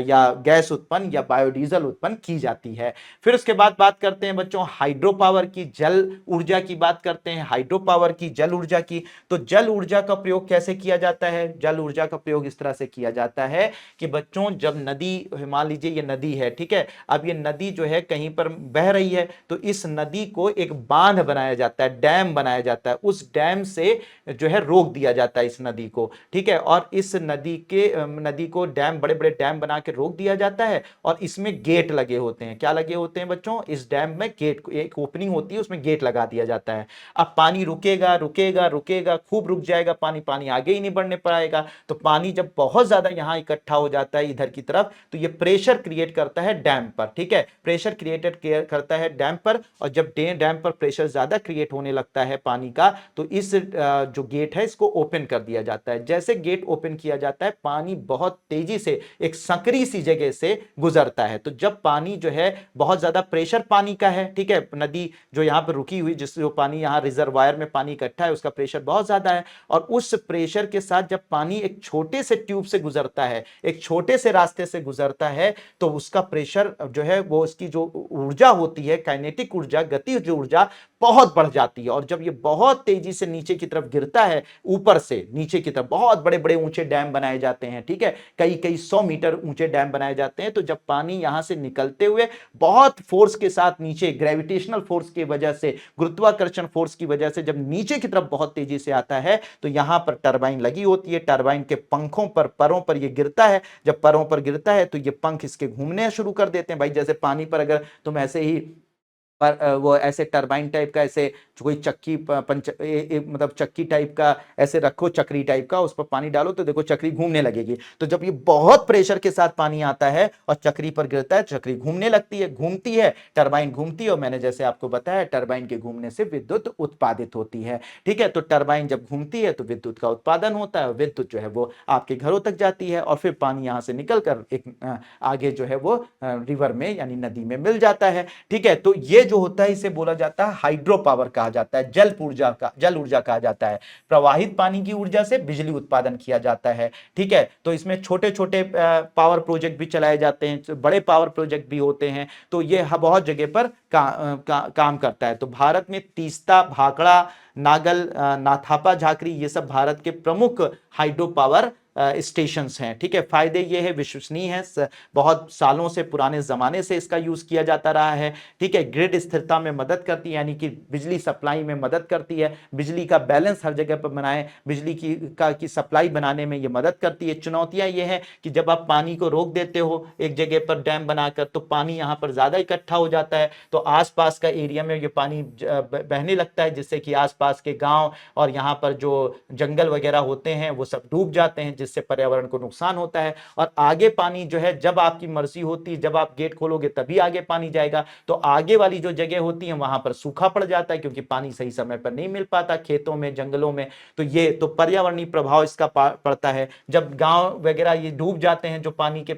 या गैस उत्पन्न या बायोडीजल उत्पन्न की जाती है। फिर उसके बाद बात करते हैं बच्चों हाइड्रो पावर की, जल ऊर्जा की बात करते हैं, हाइड्रो पावर की, जल ऊर्जा की। तो जल ऊर्जा का प्रयोग कैसे किया जाता है? जल ऊर्जा का प्रयोग इस तरह से किया जाता है कि बच्चों जब नदी, मान लीजिए ये नदी है, ठीक है, अब ये नदी जो है कहीं पर बह रही है, तो इस नदी को एक बांध बनाया जाता है, डैम बनाया जाता है, उस डैम से जो है रोक दिया जाता है इस नदी को। ठीक है, और इस नदी को डैम, बड़े बड़े डैम बना के रोक दिया जाता है, और इसमें गेट लगे होते हैं। क्या लगे होते हैं बच्चों? इस डैम में गेट, एक ओपनिंग होती है, उसमें गेट लगा दिया जाता है। अब पानी रुकेगा रुकेगा रुकेगा, खूब रुक जाएगा पानी, पानी आगे ही नहीं बढ़ने पाएगा। तो पानी जब बहुत ज्यादा यहां इकट्ठा हो जाता है इधर की तरफ, तो ये प्रेशर क्रिएट करता है डैम पर। ठीक है, प्रेशर क्रिएटेड करता है डैम पर, और जब डैम पर प्रेशर ज्यादा क्रिएट होने लगता है पानी का, तो इस जो गेट है इसको ओपन कर दिया जाता है। जैसे गेट ओपन किया जाता है, पानी बहुत तेजी से एक संकरी सी जगह से गुजरता है। तो जब पानी जो है बहुत ज्यादा प्रेशर पानी का है, ठीक है, नदी जो यहां पर रुकी हुई, जो पानी यहां रिजर्वायर में पानी इकट्ठा है, उसका प्रेशर बहुत ज्यादा है, और उस प्रेशर के साथ जब पानी एक छोटे से ट्यूब से गुजरता है, एक छोटे से रास्ते से गुजरता है, तो उसका प्रेशर जो है वो, उसकी जो ऊर्जा होती है, काइनेटिक ऊर्जा, गतिज ऊर्जा बहुत बढ़ जाती है। और जब ये बहुत तेजी से नीचे की तरफ गिरता है, ऊपर से नीचे की तरफ बहुत बड़े बड़े ऊंचे डैम बनाए जाते हैं, ठीक है, कई कई 100 मीटर ऊंचे डैम बनाए जाते हैं। तो जब पानी यहां से निकलते हुए बहुत फोर्स के साथ नीचे, ग्रेविटेशनल फोर्स की वजह से, गुरुत्वाकर्षण फोर्स की वजह से जब नीचे की तरफ बहुत तेजी से आता है, तो यहां पर टरबाइन लगी होती है, टरबाइन के पंखों पर, परों पर ये गिरता है। जब परों पर गिरता है तो ये पंख इसके घूमने शुरू कर देते हैं। भाई जैसे पानी पर अगर तुम ऐसे ही पर वो ऐसे टरबाइन टाइप का, ऐसे कोई चक्की मतलब चक्की टाइप का ऐसे रखो, चक्री टाइप का, उस पर पानी डालो तो देखो चक्री घूमने लगेगी। तो जब ये बहुत प्रेशर के साथ पानी आता है और चक्री पर गिरता है, चक्री घूमने लगती है, घूमती है, टरबाइन घूमती है, और मैंने जैसे आपको बताया टरबाइन के घूमने से विद्युत उत्पादित होती है। ठीक है, तो टरबाइन जब घूमती है तो विद्युत का उत्पादन होता है, विद्युत जो है वो आपके घरों तक जाती है, और फिर पानी यहां से निकलकर एक आगे जो है वो रिवर में यानी नदी में मिल जाता है। ठीक है, तो ये जो होता है इसे बोला जाता है हाइड्रो पावर कहा जाता है, जल ऊर्जा कहा जाता है। प्रवाहित पानी की ऊर्जा से बिजली उत्पादन किया जाता है। ठीक है, तो इसमें छोटे छोटे पावर प्रोजेक्ट भी चलाए जाते हैं, बड़े पावर प्रोजेक्ट भी होते हैं। तो ये बहुत जगह पर काम करता है। तो भारत में तीस्ता, भाखड़ा, नागल, नाथापा, झाकरी, ये सब भारत के प्रमुख हाइड्रो पावर स्टेशंस हैं। ठीक है, फायदे ये है, विश्वसनीय है, बहुत सालों से, पुराने जमाने से इसका यूज किया जाता रहा है। ठीक है, ग्रिड स्थिरता में मदद करती है, यानी कि बिजली सप्लाई में मदद करती है, बिजली का बैलेंस हर जगह पर बनाए, बिजली की सप्लाई बनाने में ये मदद करती है। चुनौतियां ये है कि जब आप पानी को रोक देते हो एक जगह पर डैम बनाकर, तो पानी यहाँ पर ज्यादा इकट्ठा हो जाता है, तो आसपास का एरिया में ये पानी बहने लगता है, जिससे कि आसपास के गांव और यहाँ पर जो जंगल वगैरह होते हैं वो सब डूब जाते हैं, जिससे पर्यावरण को नुकसान होता है। और आगे पानी जो है, जब आपकी मर्जी होती है, जब आप गेट खोलोगे तभी आगे पानी जाएगा, तो आगे वाली जो जगह होती है वहां पर सूखा पड़ जाता है, क्योंकि पानी सही समय पर नहीं मिल पाता खेतों में, जंगलों में। तो ये तो पर्यावरणीय प्रभाव इसका पड़ता है। जब गांव वगैरह ये डूब जाते हैं, जो पानी के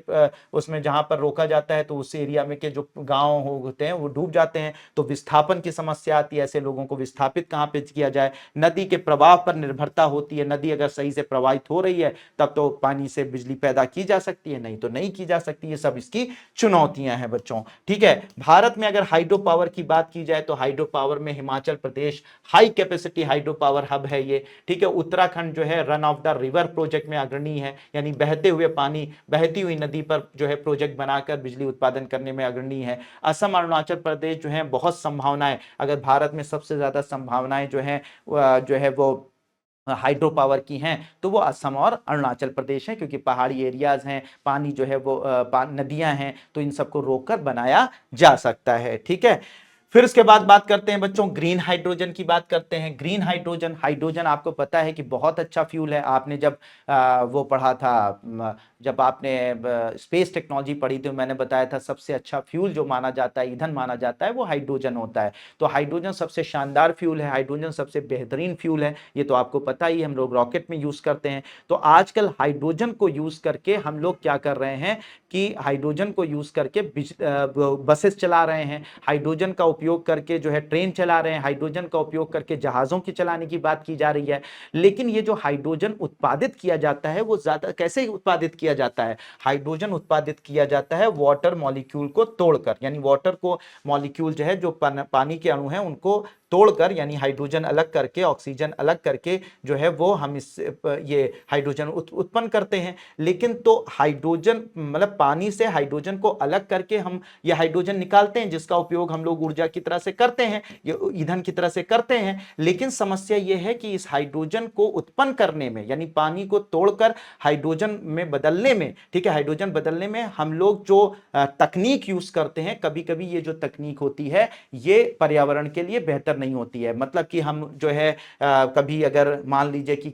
उसमें जहां पर रोका जाता है, तो उस एरिया में के जो गांव होते हैं वो डूब जाते हैं, तो विस्थापन की समस्या आती है। ऐसे लोगों को विस्थापित कहां पे किया जाए? नदी के प्रवाह पर निर्भरता होती है, नदी अगर सही से प्रवाहित हो रही है तब तो पानी से बिजली पैदा की जा सकती है, नहीं तो नहीं की जा सकती। ये सब इसकी चुनौतियां हैं बच्चों। ठीक है, भारत में अगर हाइड्रो पावर की बात की जाए तो हाइड्रो पावर में Himachal Pradesh high capacity hydro power hub है ये। ठीक है, उत्तराखंड जो है run of the river project में अग्रणी है, यानी बहते हुए पानी, बहती हुई नदी पर जो है प्रोजेक्ट बनाकर बिजली उत्पादन करने में अग्रणी है। असम, अरुणाचल प्रदेश जो है बहुत संभावनाएं, अगर भारत में सबसे ज्यादा संभावनाएं जो है वो हाइड्रो पावर की हैं तो वो असम और अरुणाचल प्रदेश है, क्योंकि पहाड़ी एरियाज हैं, पानी जो है वो नदियां हैं, तो इन सबको रोककर बनाया जा सकता है। ठीक है, फिर उसके बाद बात करते हैं बच्चों ग्रीन हाइड्रोजन की बात करते हैं। ग्रीन हाइड्रोजन, हाइड्रोजन आपको पता है कि बहुत अच्छा फ्यूल है। आपने जब वो पढ़ा था, जब आपने स्पेस टेक्नोलॉजी पढ़ी थी, मैंने बताया था सबसे अच्छा फ्यूल जो माना जाता है, ईंधन माना जाता है, वो हाइड्रोजन होता है। तो हाइड्रोजन सबसे शानदार फ्यूल है, हाइड्रोजन सबसे बेहतरीन फ्यूल है, ये तो आपको पता ही, हम लोग रॉकेट में यूज करते हैं। तो आजकल हाइड्रोजन को यूज करके हम लोग क्या कर रहे हैं कि हाइड्रोजन को यूज करके बसेस चला रहे हैं, हाइड्रोजन का उपयोग करके जो है ट्रेन चला रहे हैं, हाइड्रोजन का उपयोग करके जहाजों की चलाने की बात की जा रही है। लेकिन ये जो हाइड्रोजन उत्पादित किया जाता है वो ज्यादा कैसे उत्पादित किया जाता है? हाइड्रोजन उत्पादित किया जाता है वाटर मॉलिक्यूल को तोड़कर, यानी वाटर को मॉलिक्यूल जो है, जो पानी के अणु हैं उनको तोड़कर, यानी हाइड्रोजन अलग करके, ऑक्सीजन अलग करके जो है वो हम इस ये हाइड्रोजन उत्पन्न करते हैं। लेकिन तो हाइड्रोजन मतलब पानी से हाइड्रोजन को अलग करके हम ये हाइड्रोजन निकालते हैं, जिसका उपयोग हम लोग ऊर्जा की तरह से करते हैं, ये ईंधन की तरह से करते हैं। लेकिन समस्या ये है कि इस हाइड्रोजन को उत्पन्न करने में, यानी पानी को तोड़कर हाइड्रोजन में बदलने में, ठीक है, हाइड्रोजन बदलने में हम लोग जो तकनीक यूज करते हैं, कभी कभी ये जो तकनीक होती है ये पर्यावरण के लिए बेहतर नहीं होती है। मतलब कि हम जो है कभी अगर मान लीजिए कि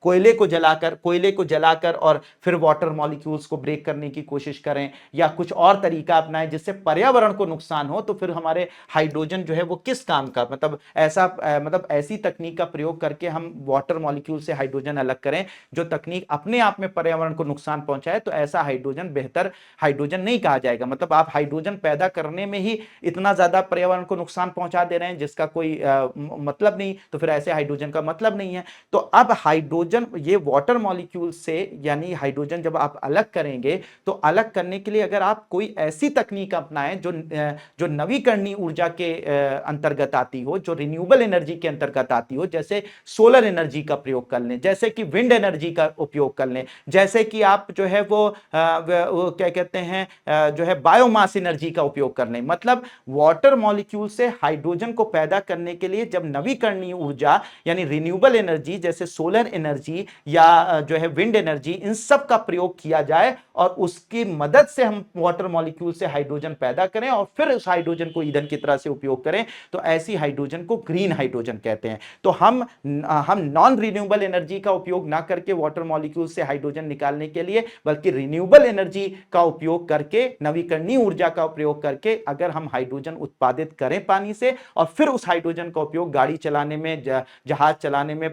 कोयले को जलाकर और फिर वाटर मॉलिक्यूल्स को ब्रेक करने की कोशिश करें, या कुछ और तरीका अपनाएं जिससे पर्यावरण को नुकसान हो, तो फिर हमारे हाइड्रोजन जो है वो किस काम का, मतलब ऐसी तकनीक का प्रयोग करके हम वाटर मॉलिक्यूल से हाइड्रोजन अलग करें जो तकनीक अपने आप में पर्यावरण को नुकसान पहुंचाए, तो ऐसा हाइड्रोजन बेहतर हाइड्रोजन नहीं कहा जाएगा। मतलब आप हाइड्रोजन पैदा करने में ही इतना ज्यादा पर्यावरण को नुकसान पहुंचा दे रहे हैं जिसका कोई मतलब नहीं, तो फिर ऐसे हाइड्रोजन का मतलब नहीं है। तो अब हाइड्रोजन ये वाटर मॉलिक्यूल से, यानी हाइड्रोजन जब आप अलग करेंगे तो अलग करने के लिए अगर आप कोई ऐसी तकनीक अपनाएं जो नवीकरणीय ऊर्जा के अंतर्गत आती हो, जो रिन्यूएबल एनर्जी के अंतर्गत आती हो, जैसे सोलर एनर्जी का प्रयोग कर लें, जैसे कि विंड एनर्जी का उपयोग कर लें, जैसे कि आप जो है वो क्या कहते हैं जो है बायोमास एनर्जी का उपयोग कर लें। मतलब वाटर मॉलिक्यूल से हाइड्रोजन को पैदा करने के लिए जब नवीकरणीय ऊर्जा यानी रिन्यूएबल एनर्जी जैसे सोलर एनर्जी या जो है विंड एनर्जी, इन सब का प्रयोग किया जाए और उसकी मदद से हम वाटर मॉलिक्यूल से हाइड्रोजन पैदा करें और फिर उस हाइड्रोजन को ईंधन की तरह से उपयोग करें, तो ऐसी हाइड्रोजन को ग्रीन हाइड्रोजन कहते हैं। तो हम नॉन रिन्यूएबल एनर्जी का उपयोग ना करके वाटर मॉलिक्यूल से हाइड्रोजन निकालने के लिए, बल्कि रिन्यूएबल एनर्जी का उपयोग करके, नवीकरणीय ऊर्जा का प्रयोग करके अगर हम हाइड्रोजन उत्पादित करें पानी से और फिर उस हाइड्रोजन का उपयोग गाड़ी चलाने में, जहाज चलाने में,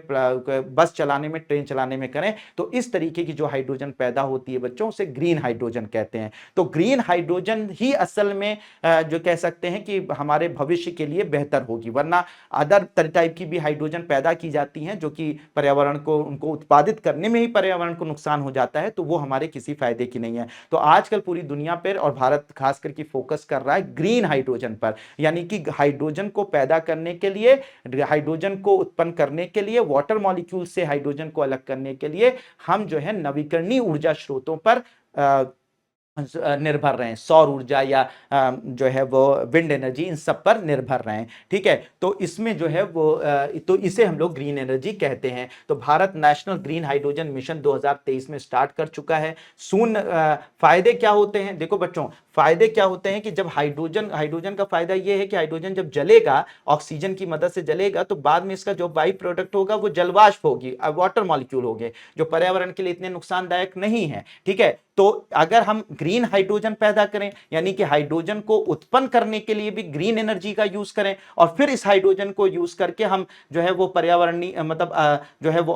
बस चलाने में, ट्रेन चलाने में करें, तो इस तरीके की जो हाइड्रोजन पैदा होती है बच्चों, उसे ग्रीन हाइड्रोजन कहते हैं। तो ग्रीन हाइड्रोजन ही असल में जो कह सकते हैं कि हमारे भविष्य के लिए बेहतर होगी, वरना अदर टाइप की भी हाइड्रोजन पैदा की जाती हैं जो कि पर्यावरण को, उनको उत्पादित करने में ही पर्यावरण को नुकसान हो जाता है, तो वो हमारे किसी फायदे की नहीं है। तो आजकल पूरी दुनिया पर और भारत खास करके फोकस कर रहा है ग्रीन हाइड्रोजन पर, यानी कि हाइड्रोजन को पैदा करने के लिए, हाइड्रोजन को उत्पन्न करने के लिए, वाटर मॉलिक्यूल से हाइड्रोजन को अलग करने के लिए हम जो है नवीकरणीय ऊर्जा स्रोतों पर निर्भर रहे, सौर ऊर्जा या जो है वो विंड एनर्जी, इन सब पर निर्भर रहे। ठीक है, तो इसमें जो है वो तो इसे हम लोग ग्रीन एनर्जी कहते हैं। तो Bharat national green hydrogen mission 2023 में स्टार्ट कर चुका है। फायदे क्या होते हैं, देखो बच्चों, फायदे क्या होते हैं कि जब हाइड्रोजन का फायदा यह है कि हाइड्रोजन जब जलेगा, ऑक्सीजन की मदद से जलेगा, तो बाद में इसका जो बाई प्रोडक्ट होगा वो जलवाष्प होगी, वाटर मॉलिक्यूल होंगे, जो पर्यावरण के लिए इतने नुकसानदायक नहीं है। ठीक है, तो अगर हम ग्रीन हाइड्रोजन पैदा करें, यानी कि हाइड्रोजन को उत्पन्न करने के लिए भी ग्रीन एनर्जी का यूज करें, और फिर इस हाइड्रोजन को यूज करके हम जो है वो पर्यावरणीय जो है वो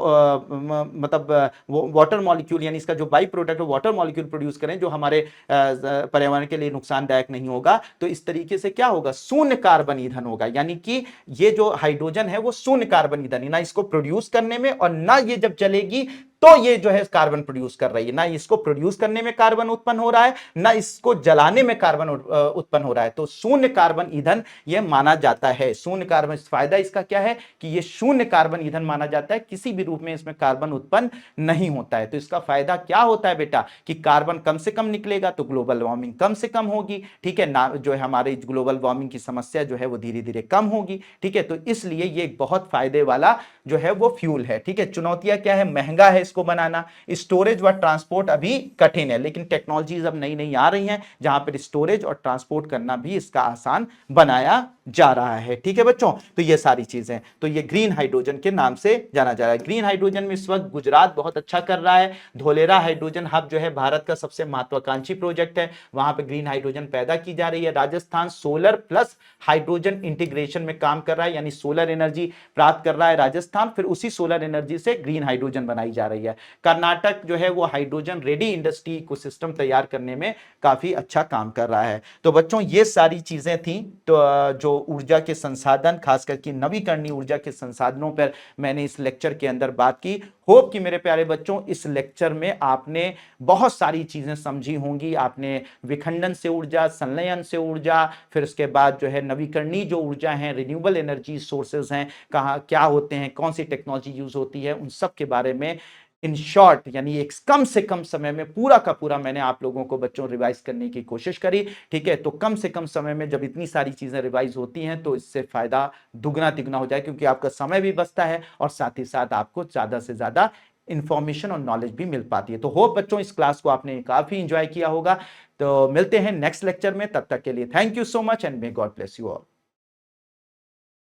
वो वाटर मॉलिक्यूल, यानी इसका जो बाई प्रोडक्ट है वाटर मॉलिक्यूल प्रोड्यूस करें, जो हमारे पर्यावरण के लिए नुकसानदायक नहीं होगा, तो इस तरीके से क्या होगा, शून्य कार्बन ईंधन होगा। यानी कि ये जो हाइड्रोजन है वो शून्य कार्बन ईंधन, ना इसको प्रोड्यूस करने में और ना ये जब चलेगी तो ये जो है कार्बन प्रोड्यूस कर रही है, ना इसको प्रोड्यूस करने में कार्बन उत्पन्न हो रहा है, ना इसको जलाने में कार्बन उत्पन्न हो रहा है। तो शून्य कार्बन ईंधन ये माना जाता है। शून्य कार्बन, फायदा इसका क्या है कि ये शून्य कार्बन ईंधन माना जाता है, किसी भी रूप में इसमें कार्बन उत्पन्न नहीं होता है। तो इसका फायदा क्या होता है बेटा कि कार्बन कम से कम निकलेगा तो ग्लोबल वार्मिंग कम से कम होगी। ठीक है ना, जो है हमारे ग्लोबल वार्मिंग की समस्या जो है वो धीरे धीरे कम होगी। ठीक है, तो इसलिए ये एक बहुत फायदे वाला जो है वो फ्यूल है। ठीक है, चुनौतियां क्या है, महंगा है इसको बनाना, स्टोरेज व ट्रांसपोर्ट अभी कठिन है, लेकिन टेक्नोलॉजीज अब नई नई आ रही हैं जहां पर स्टोरेज और ट्रांसपोर्ट करना भी इसका आसान बनाया जा रहा है। ठीक है बच्चों, तो ये सारी चीजें, तो ये ग्रीन हाइड्रोजन के नाम से जाना जा रहा है। ग्रीन हाइड्रोजन में इस वक्त गुजरात बहुत अच्छा कर रहा है। धोलेरा हाइड्रोजन हब जो है भारत का सबसे महत्वाकांक्षी प्रोजेक्ट है, वहां पे ग्रीन हाइड्रोजन पैदा की जा रही है। Rajasthan solar plus hydrogen integration में काम कर रहा है, यानी सोलर एनर्जी प्राप्त कर रहा है राजस्थान, फिर उसी सोलर एनर्जी से ग्रीन हाइड्रोजन बनाई जा रही है। कर्नाटक जो है वो हाइड्रोजन रेडी इंडस्ट्री इकोसिस्टम तैयार करने में काफी अच्छा काम कर रहा है। तो बच्चों ये सारी चीजें थी तो जो ऊर्जा के संसाधन, खास करके नवीकरणीय ऊर्जा के संसाधनों पर मैंने इस लेक्चर के अंदर बात की। होप कि मेरे प्यारे बच्चों इस लेक्चर में आपने बहुत सारी चीजें समझी होंगी। आपने विखंडन से ऊर्जा, संलयन से ऊर्जा, फिर उसके बाद जो है नवीकरणीय जो ऊर्जा है, रिन्यूएबल एनर्जी सोर्सेज हैं, कहाँ क्या होते हैं, कौन सी टेक्नोलॉजी यूज होती है, उन सब के बारे में इन शॉर्ट, यानी एक कम से कम समय में पूरा का पूरा मैंने आप लोगों को बच्चों रिवाइज करने की कोशिश करी। ठीक है, तो कम से कम समय में जब इतनी सारी चीजें रिवाइज होती हैं तो इससे फायदा दुगना तिगुना हो जाए, क्योंकि आपका समय भी बचता है और साथ ही साथ आपको ज्यादा से ज्यादा इंफॉर्मेशन और नॉलेज भी मिल पाती है। तो होप बच्चों इस क्लास को आपने काफी इंजॉय किया होगा। तो मिलते हैं नेक्स्ट लेक्चर में, तब तक के लिए thank you so much and may God bless you all.